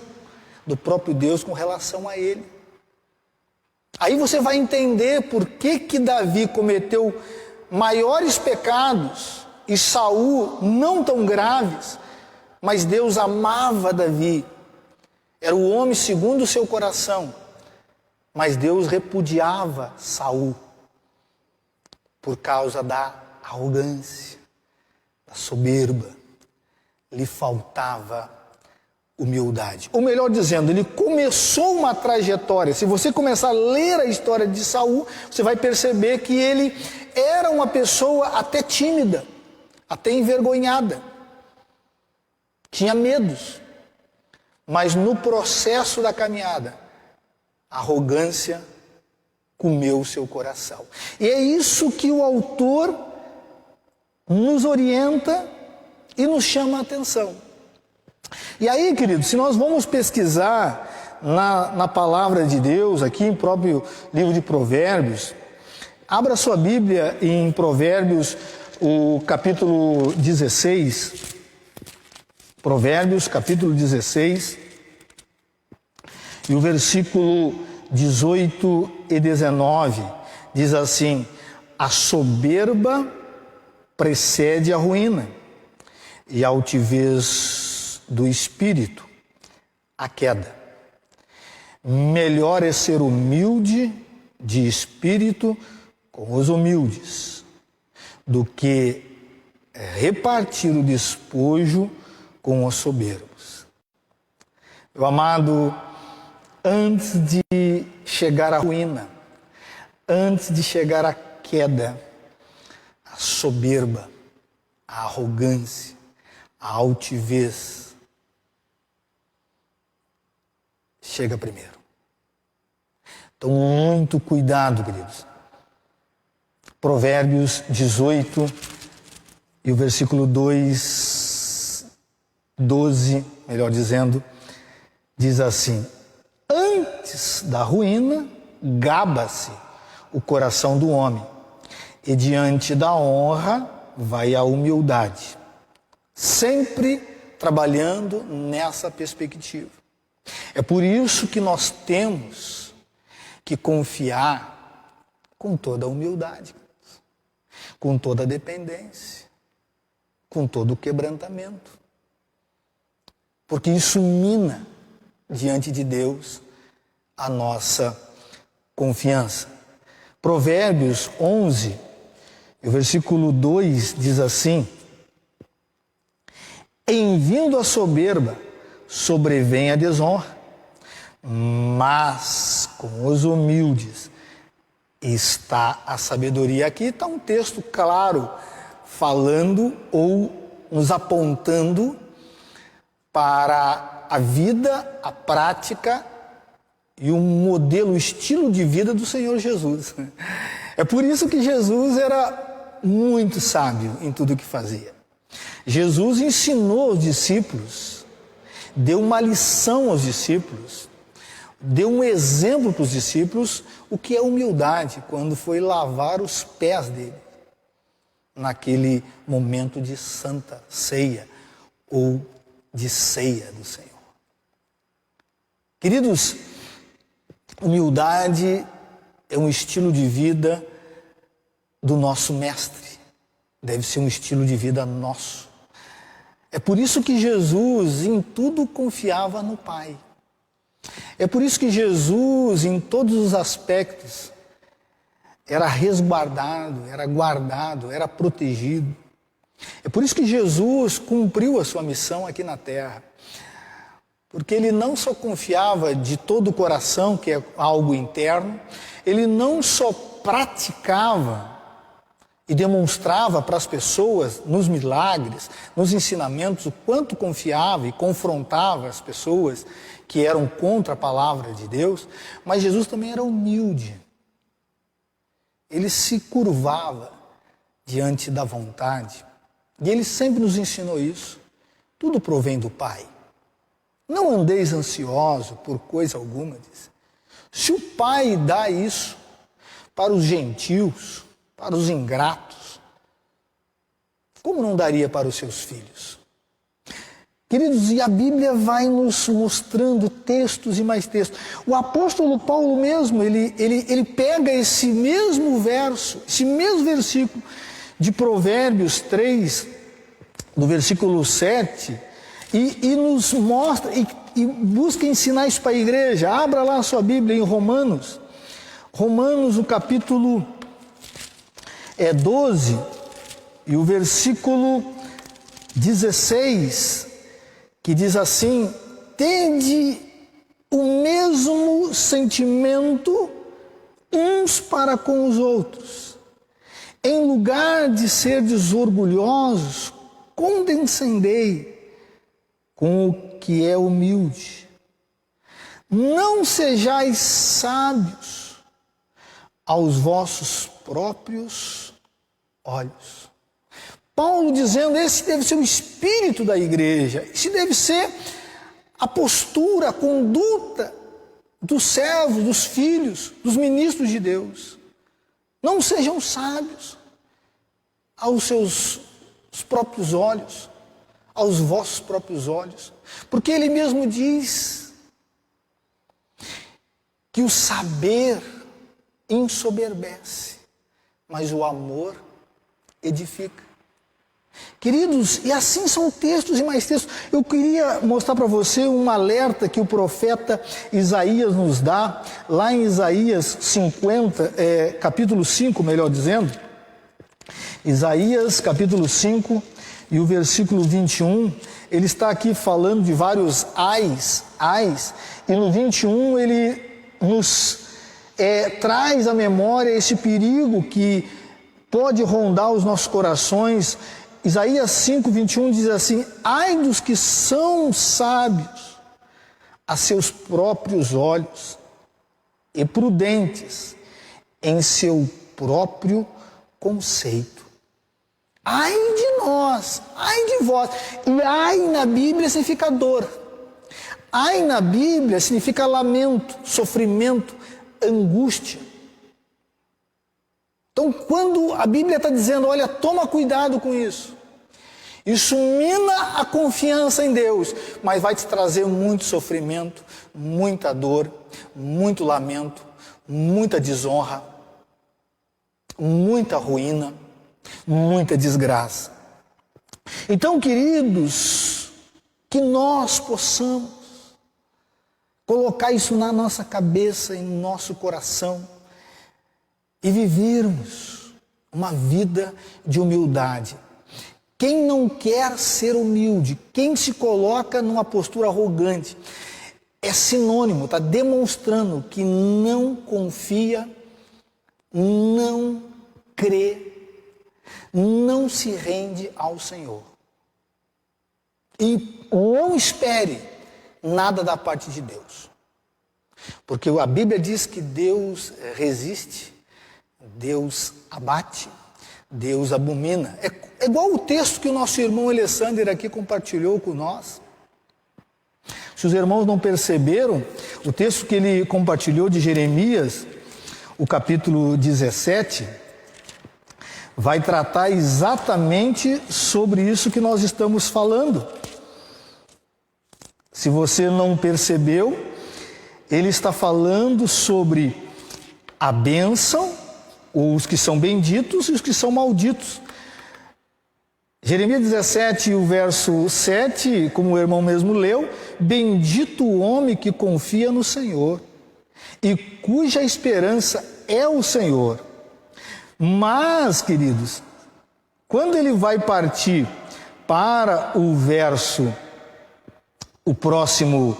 do próprio Deus com relação a ele. Aí você vai entender por que Davi cometeu maiores pecados e Saul não tão graves, mas Deus amava Davi. Era o homem segundo o seu coração, mas Deus repudiava Saul por causa da arrogância, da soberba. Lhe faltava humildade. Ou melhor dizendo, ele começou uma trajetória. Se você começar a ler a história de Saul, você vai perceber que ele era uma pessoa até tímida, até envergonhada. Tinha medos. Mas no processo da caminhada, a arrogância comeu o seu coração. E é isso que o autor nos orienta e nos chama a atenção. E aí, queridos, se nós vamos pesquisar na palavra de Deus, aqui em próprio livro de Provérbios, abra sua Bíblia em Provérbios, o capítulo 16, Provérbios, capítulo 16, e o versículo 18 e 19, diz assim: a soberba precede a ruína, e a altivez do espírito, a queda. Melhor é ser humilde de espírito com os humildes, do que repartir o despojo com os soberbos. Meu amado, antes de chegar à ruína, antes de chegar à queda, a soberba, a arrogância, a altivez chega primeiro. Então, muito cuidado, queridos. Provérbios 18 e o versículo 12, melhor dizendo, diz assim: antes da ruína, gaba-se o coração do homem, e diante da honra vai a humildade. Sempre trabalhando nessa perspectiva. É por isso que nós temos que confiar com toda a humildade, com toda a dependência, com todo o quebrantamento. Porque isso mina diante de Deus a nossa confiança. Provérbios 11, o versículo 2 diz assim: em vindo a soberba, sobrevém a desonra, mas com os humildes está a sabedoria. Aqui está um texto claro, falando ou nos apontando para a vida, a prática e o modelo, o estilo de vida do Senhor Jesus. É por isso que Jesus era muito sábio em tudo o que fazia. Jesus ensinou aos discípulos, deu uma lição aos discípulos, deu um exemplo para os discípulos o que é humildade, quando foi lavar os pés dele, naquele momento de santa ceia ou de ceia do Senhor. Queridos, humildade é um estilo de vida do nosso mestre, deve ser um estilo de vida nosso. É por isso que Jesus em tudo confiava no Pai. É por isso que Jesus, em todos os aspectos, era resguardado, era guardado, era protegido. É por isso que Jesus cumpriu a sua missão aqui na terra. Porque ele não só confiava de todo o coração, que é algo interno, ele não só praticava e demonstrava para as pessoas, nos milagres, nos ensinamentos, o quanto confiava e confrontava as pessoas que eram contra a palavra de Deus, mas Jesus também era humilde. Ele se curvava diante da vontade. E ele sempre nos ensinou isso. Tudo provém do Pai. Não andeis ansioso por coisa alguma, diz. Se o Pai dá isso para os gentios, para os ingratos, como não daria para os seus filhos? Queridos, e a Bíblia vai nos mostrando textos e mais textos. O apóstolo Paulo mesmo, ele pega esse mesmo verso, esse mesmo versículo de Provérbios 3, no versículo 7, e nos mostra, e busca ensinar isso para a igreja. Abra lá a sua Bíblia em Romanos, o capítulo 12, e o versículo 16, que diz assim: tende o mesmo sentimento uns para com os outros. Em lugar de serdes orgulhosos, condescendei com o que é humilde. Não sejais sábios aos vossos próprios olhos. Paulo dizendo, esse deve ser o espírito da igreja, esse deve ser a postura, a conduta dos servos, dos filhos, dos ministros de Deus. Não sejam sábios aos seus próprios olhos, aos vossos próprios olhos, porque ele mesmo diz que o saber ensoberbece, mas o amor edifica. Queridos, e assim são textos e mais textos. Eu queria mostrar para você um alerta que o profeta Isaías nos dá, lá em Isaías 50, capítulo 5, melhor dizendo. Isaías, capítulo 5, e o versículo 21, ele está aqui falando de vários ais, e no 21 ele nos traz à memória esse perigo que pode rondar os nossos corações. Isaías 5, 21 diz assim: ai dos que são sábios a seus próprios olhos e prudentes em seu próprio conceito. Ai de nós, ai de vós. E ai na Bíblia significa dor. Ai na Bíblia significa lamento, sofrimento, angústia. Então, quando a Bíblia está dizendo, olha, toma cuidado com isso, isso mina a confiança em Deus, mas vai te trazer muito sofrimento, muita dor, muito lamento, muita desonra, muita ruína, muita desgraça. Então, queridos, que nós possamos colocar isso na nossa cabeça e no nosso coração, e vivermos uma vida de humildade. Quem não quer ser humilde, quem se coloca numa postura arrogante, é sinônimo, está demonstrando que não confia, não crê, não se rende ao Senhor. E não espere nada da parte de Deus. Porque a Bíblia diz que Deus resiste, Deus abate, Deus abomina. É igual o texto que o nosso irmão Alessander aqui compartilhou com nós. Se os irmãos não perceberam, o texto que ele compartilhou de Jeremias, o capítulo 17, vai tratar exatamente sobre isso que nós estamos falando. Se você não percebeu, ele está falando sobre a bênção, os que são benditos e os que são malditos. Jeremias 17, o verso 7, como o irmão mesmo leu: bendito o homem que confia no Senhor e cuja esperança é o Senhor. Mas, queridos, Quando ele vai partir para o próximo,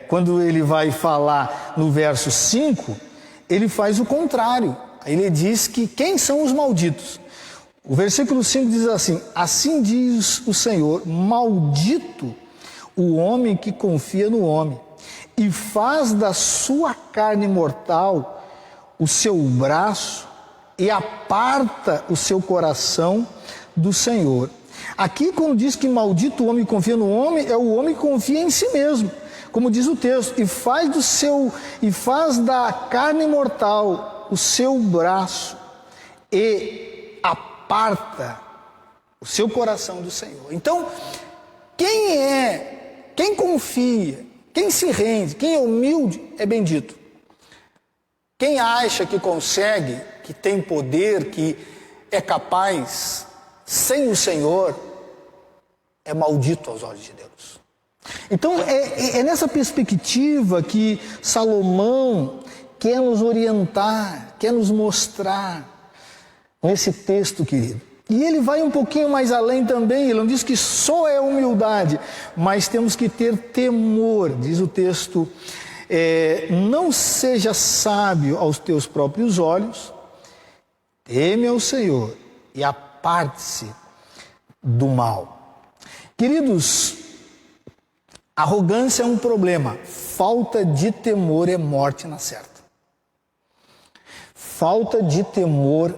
quando ele vai falar no verso 5, ele faz o contrário. Ele diz que quem são os malditos? O versículo 5 diz assim: assim diz o Senhor, maldito o homem que confia no homem e faz da sua carne mortal o seu braço e aparta o seu coração do Senhor. Aqui, quando diz que maldito o homem que confia no homem, é o homem que confia em si mesmo, como diz o texto, e faz da carne mortal o seu braço e aparta o seu coração do Senhor. Então, quem confia, quem se rende, quem é humilde, é bendito. Quem acha que consegue, que tem poder, que é capaz, sem o Senhor, é maldito aos olhos de Deus. Então, é nessa perspectiva que Salomão quer nos orientar, quer nos mostrar nesse texto, querido. E ele vai um pouquinho mais além também, ele não diz que só é humildade, mas temos que ter temor, diz o texto, não seja sábio aos teus próprios olhos, teme ao Senhor e aparte-se do mal. Queridos, arrogância é um problema, falta de temor é morte na certa. Falta de temor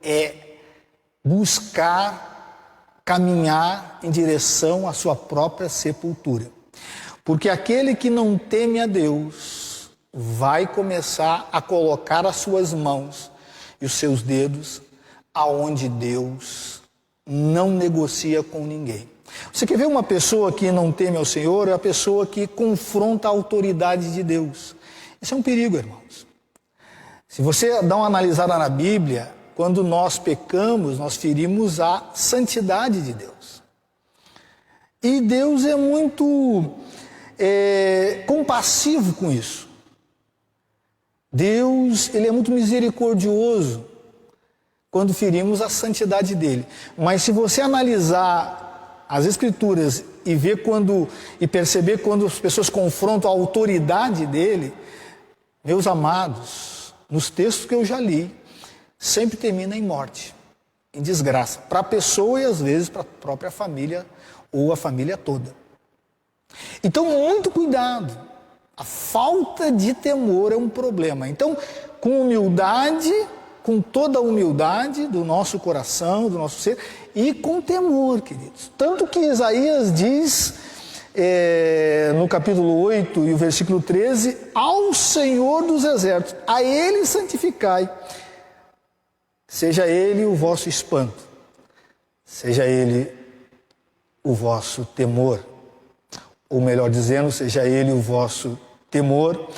é buscar caminhar em direção à sua própria sepultura. Porque aquele que não teme a Deus vai começar a colocar as suas mãos e os seus dedos aonde Deus não negocia com ninguém. Você quer ver uma pessoa que não teme ao Senhor? É a pessoa que confronta a autoridade de Deus. Isso é um perigo, irmãos. Se você dá uma analisada na Bíblia, quando nós pecamos, nós ferimos a santidade de Deus. E Deus é muito compassivo com isso. Deus, Ele é muito misericordioso quando ferimos a santidade dEle. Mas se você analisar as Escrituras e perceber quando as pessoas confrontam a autoridade dEle, meus amados, nos textos que eu já li, sempre termina em morte, em desgraça, para a pessoa e às vezes para a própria família ou a família toda. Então, muito cuidado. A falta de temor é um problema. Então, com humildade, com toda a humildade do nosso coração, do nosso ser, e com temor, queridos. Tanto que Isaías diz, no capítulo 8 e o versículo 13, ao Senhor dos exércitos, a Ele santificai, seja Ele o vosso espanto, seja Ele o vosso temor, ou melhor dizendo, seja Ele o vosso temor,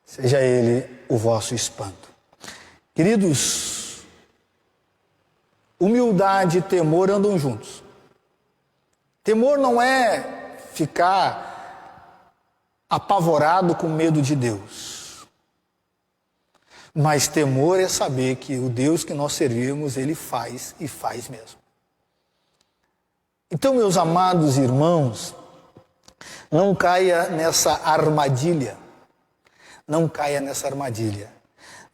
seja Ele o vosso espanto. Queridos, humildade e temor andam juntos. Temor não é ficar apavorado com medo de Deus. Mas temor é saber que o Deus que nós servimos, Ele faz e faz mesmo. Então, meus amados irmãos, não caia nessa armadilha. Não caia nessa armadilha.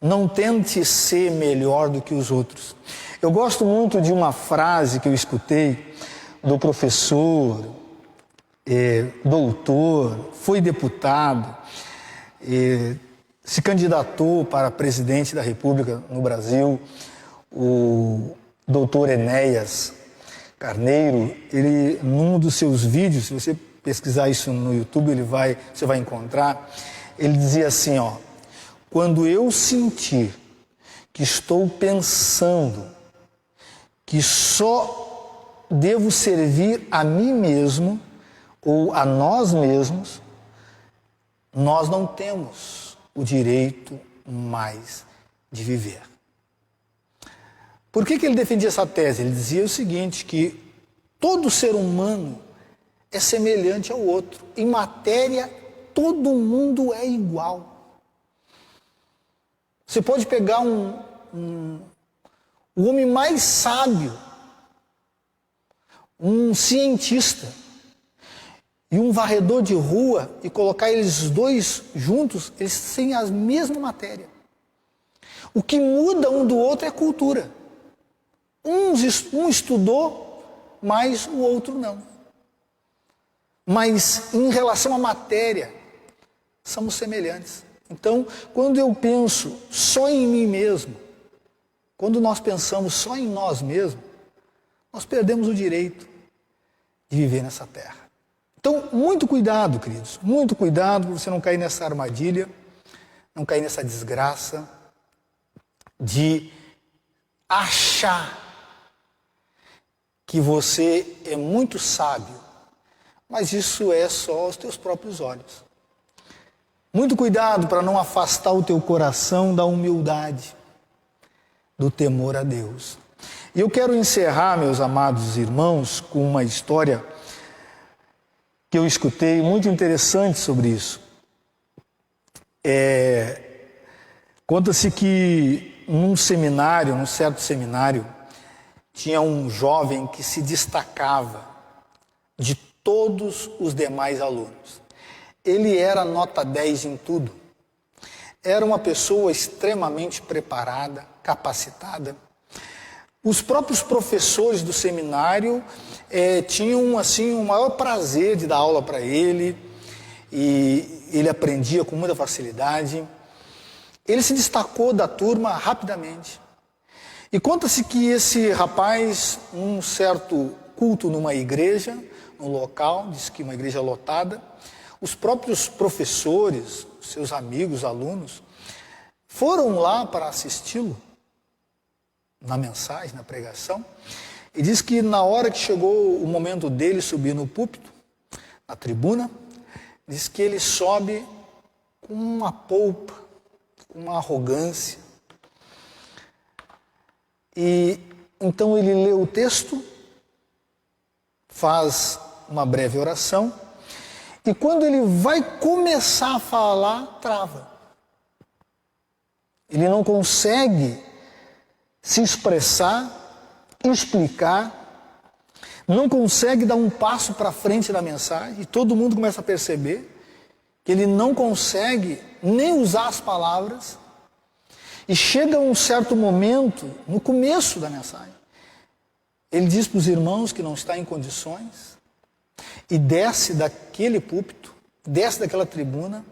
Não tente ser melhor do que os outros. Eu gosto muito de uma frase que eu escutei do professor, doutor, foi deputado, se candidatou para presidente da República no Brasil, o doutor Enéas Carneiro. Ele, num dos seus vídeos, se você pesquisar isso no YouTube, você vai encontrar, ele dizia assim, quando eu sentir que estou pensando que só devo servir a mim mesmo ou a nós mesmos, nós não temos o direito mais de viver. Por que ele defendia essa tese? Ele dizia o seguinte, que todo ser humano é semelhante ao outro. Em matéria, todo mundo é igual. Você pode pegar o o homem mais sábio, um cientista e um varredor de rua, e colocar eles dois juntos, eles têm a mesma matéria. O que muda um do outro é a cultura. Um estudou, mas o outro não. Mas em relação à matéria, somos semelhantes. Então, quando eu penso só em mim mesmo, quando nós pensamos só em nós mesmos, nós perdemos o direito de viver nessa terra. Então, muito cuidado, queridos, muito cuidado para você não cair nessa armadilha, não cair nessa desgraça de achar que você é muito sábio, mas isso é só aos teus próprios olhos. Muito cuidado para não afastar o teu coração da humildade, do temor a Deus. E eu quero encerrar, meus amados irmãos, com uma história que eu escutei muito interessante sobre isso. Conta-se que num certo seminário, tinha um jovem que se destacava de todos os demais alunos. Ele era nota 10 em tudo. Era uma pessoa extremamente preparada, capacitada. Os próprios professores do seminário tinham assim o maior prazer de dar aula para ele, e ele aprendia com muita facilidade. Ele se destacou da turma rapidamente. E conta-se que esse rapaz, num certo culto numa igreja, num local, diz que uma igreja lotada, os próprios professores, seus amigos, alunos, foram lá para assisti-lo na mensagem, na pregação, e diz que na hora que chegou o momento dele subir no púlpito, na tribuna, diz que ele sobe com uma polpa, com uma arrogância. E então ele lê o texto, faz uma breve oração, e quando ele vai começar a falar, trava. Ele não consegue se expressar, explicar, não consegue dar um passo para frente da mensagem, e todo mundo começa a perceber que ele não consegue nem usar as palavras. E chega um certo momento, no começo da mensagem, ele diz para os irmãos que não está em condições, e desce daquele púlpito, desce daquela tribuna,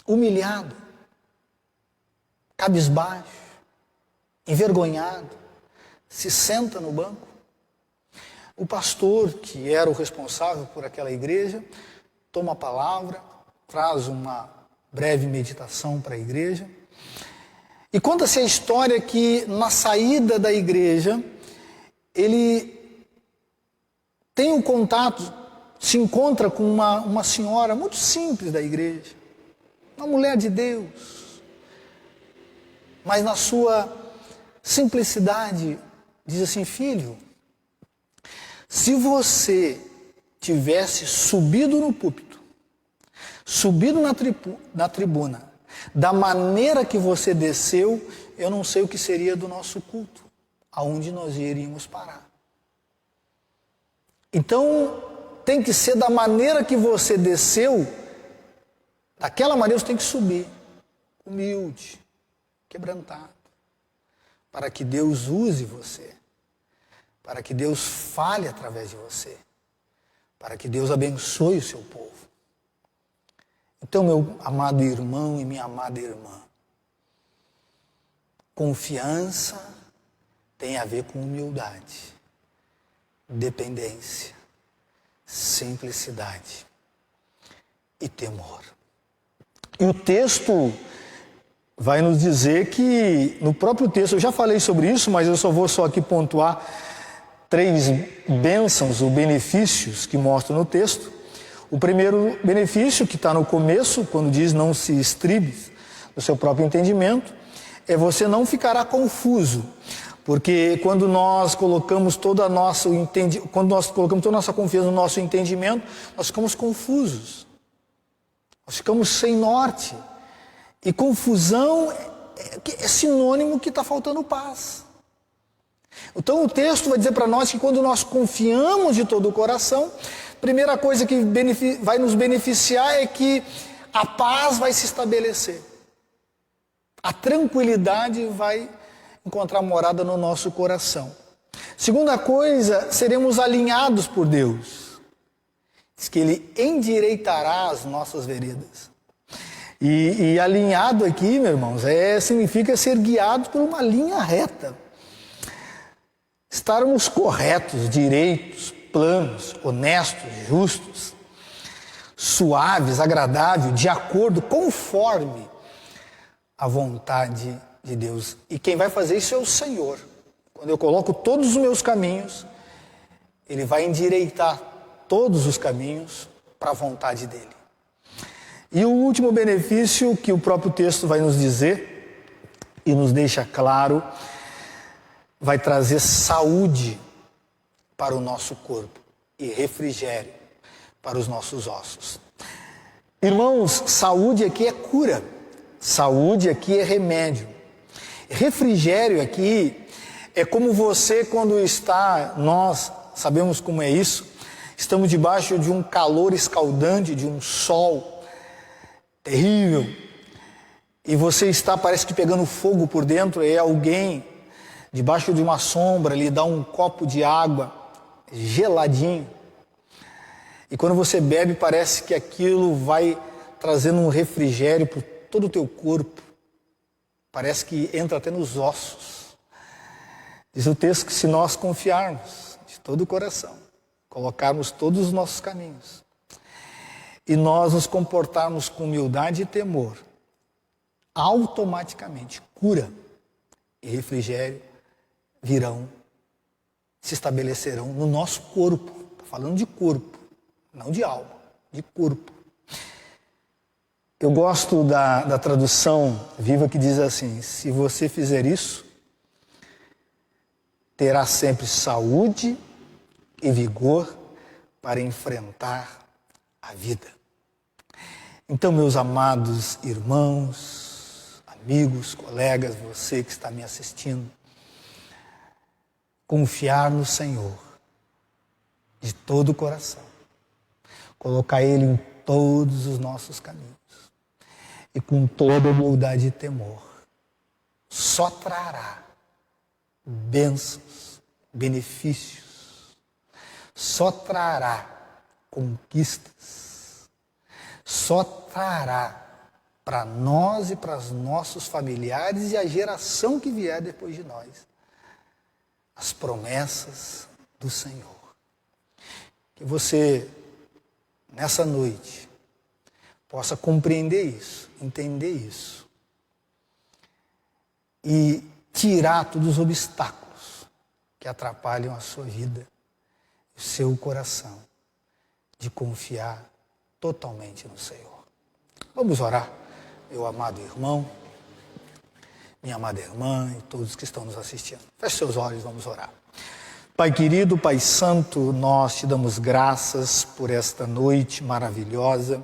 humilhado, cabisbaixo, envergonhado, se senta no banco. O pastor, que era o responsável por aquela igreja, toma a palavra, traz uma breve meditação para a igreja, e conta-se a história que na saída da igreja, ele tem um contato, se encontra com uma senhora muito simples da igreja, uma mulher de Deus, mas na sua simplicidade diz assim: filho, se você tivesse subido no púlpito, subido na tribuna, da maneira que você desceu, eu não sei o que seria do nosso culto, aonde nós iríamos parar. Então, tem que ser da maneira que você desceu, daquela maneira você tem que subir, humilde, quebrantado, para que Deus use você, para que Deus fale através de você, para que Deus abençoe o seu povo. Então, meu amado irmão e minha amada irmã, confiança tem a ver com humildade, dependência, simplicidade e temor. E o texto vai nos dizer que, no próprio texto, eu já falei sobre isso, mas eu vou aqui pontuar 3 bênçãos ou benefícios que mostram no texto. O primeiro benefício, que está no começo, quando diz não se estribe no seu próprio entendimento, é você não ficará confuso. Porque quando nós colocamos toda a nossa confiança no nosso entendimento, nós ficamos confusos. Nós ficamos sem norte. E confusão é sinônimo que está faltando paz. Então o texto vai dizer para nós que quando nós confiamos de todo o coração, a primeira coisa que vai nos beneficiar é que a paz vai se estabelecer. A tranquilidade vai encontrar morada no nosso coração. Segunda coisa, seremos alinhados por Deus. Diz que Ele endireitará as nossas veredas. E alinhado aqui, meus irmãos, significa ser guiado por uma linha reta. Estarmos corretos, direitos, planos, honestos, justos, suaves, agradáveis, de acordo, conforme a vontade de Deus. E quem vai fazer isso é o Senhor. Quando eu coloco todos os meus caminhos, Ele vai endireitar todos os caminhos para a vontade dEle. E o último benefício que o próprio texto vai nos dizer e nos deixa claro, vai trazer saúde para o nosso corpo e refrigério para os nossos ossos. Irmãos, saúde aqui é cura, saúde aqui é remédio. Refrigério aqui é como você quando está, nós sabemos como é isso, estamos debaixo de um calor escaldante, de um sol terrível, e você está, parece que pegando fogo por dentro, e alguém debaixo de uma sombra lhe dá um copo de água geladinho, e quando você bebe parece que aquilo vai trazendo um refrigério por todo o teu corpo, parece que entra até nos ossos. Diz o texto que se nós confiarmos de todo o coração, colocarmos todos os nossos caminhos, e nós nos comportarmos com humildade e temor, automaticamente cura e refrigério virão, se estabelecerão no nosso corpo. Estou falando de corpo, não de alma, de corpo. Eu gosto da tradução viva que diz assim: se você fizer isso, terá sempre saúde e vigor para enfrentar a vida. Então, meus amados irmãos, amigos, colegas, você que está me assistindo, confiar no Senhor de todo o coração, colocar Ele em todos os nossos caminhos e com toda humildade e temor, só trará bênçãos, benefícios, só trará conquistas, só trará para nós e para os nossos familiares e a geração que vier depois de nós as promessas do Senhor. Que você, nessa noite, possa compreender isso, entender isso e tirar todos os obstáculos que atrapalham a sua vida, o seu coração, de confiar totalmente no Senhor. Vamos orar, meu amado irmão, minha amada irmã e todos que estão nos assistindo. Feche seus olhos, vamos orar. Pai querido, Pai santo, nós te damos graças por esta noite maravilhosa,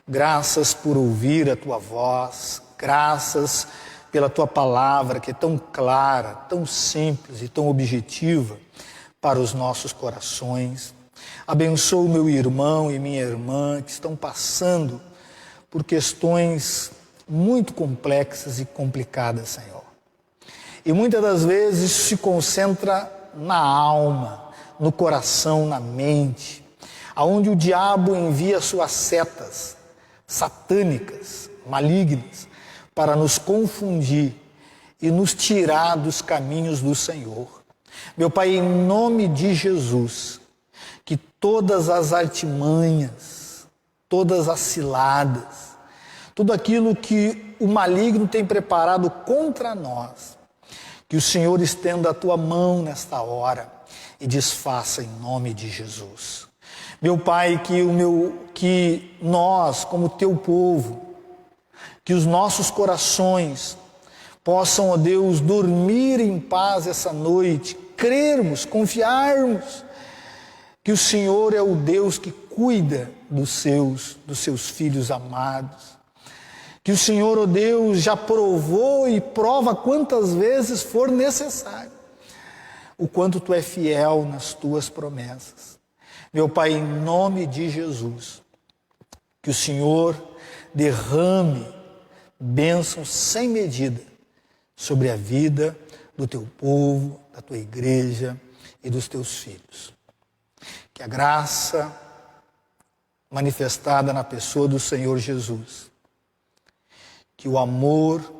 graças por ouvir a tua voz, graças pela tua palavra que é tão clara, tão simples e tão objetiva para os nossos corações. Abençoa o meu irmão e minha irmã que estão passando por questões muito complexas e complicadas, Senhor. E muitas das vezes isso se concentra na alma, no coração, na mente, aonde o diabo envia suas setas satânicas, malignas, para nos confundir e nos tirar dos caminhos do Senhor. Meu Pai, em nome de Jesus, que todas as artimanhas, todas as ciladas, tudo aquilo que o maligno tem preparado contra nós, que o Senhor estenda a tua mão nesta hora e desfaça em nome de Jesus. Meu Pai, que nós, como teu povo, que os nossos corações possam, ó Deus, dormir em paz essa noite, crermos, confiarmos que o Senhor é o Deus que cuida dos seus filhos amados. Que o Senhor, ó Deus, já provou e prova quantas vezes for necessário o quanto tu é fiel nas tuas promessas. Meu Pai, em nome de Jesus, que o Senhor derrame bênçãos sem medida sobre a vida do teu povo, da tua igreja e dos teus filhos. Que a graça manifestada na pessoa do Senhor Jesus, que o amor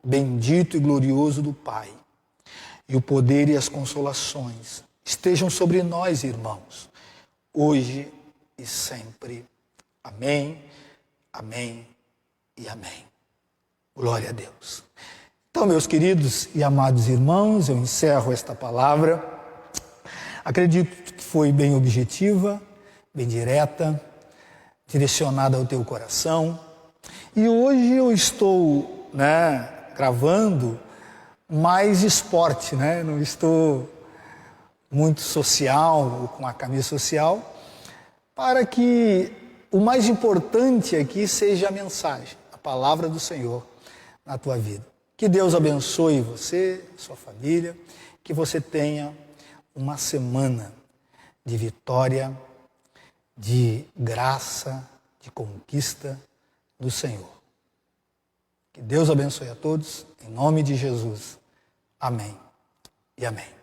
bendito e glorioso do Pai e o poder e as consolações estejam sobre nós, irmãos, hoje e sempre. Amém, amém e amém. Glória a Deus. Então, meus queridos e amados irmãos, eu encerro esta palavra. Acredito que foi bem objetiva, bem direta, direcionada ao teu coração. E hoje eu estou, gravando mais esporte, Não estou muito social, com a camisa social, para que o mais importante aqui seja a mensagem, a palavra do Senhor na tua vida. Que Deus abençoe você, sua família, que você tenha uma semana de vitória, de graça, de conquista do Senhor. Que Deus abençoe a todos, em nome de Jesus. Amém e amém.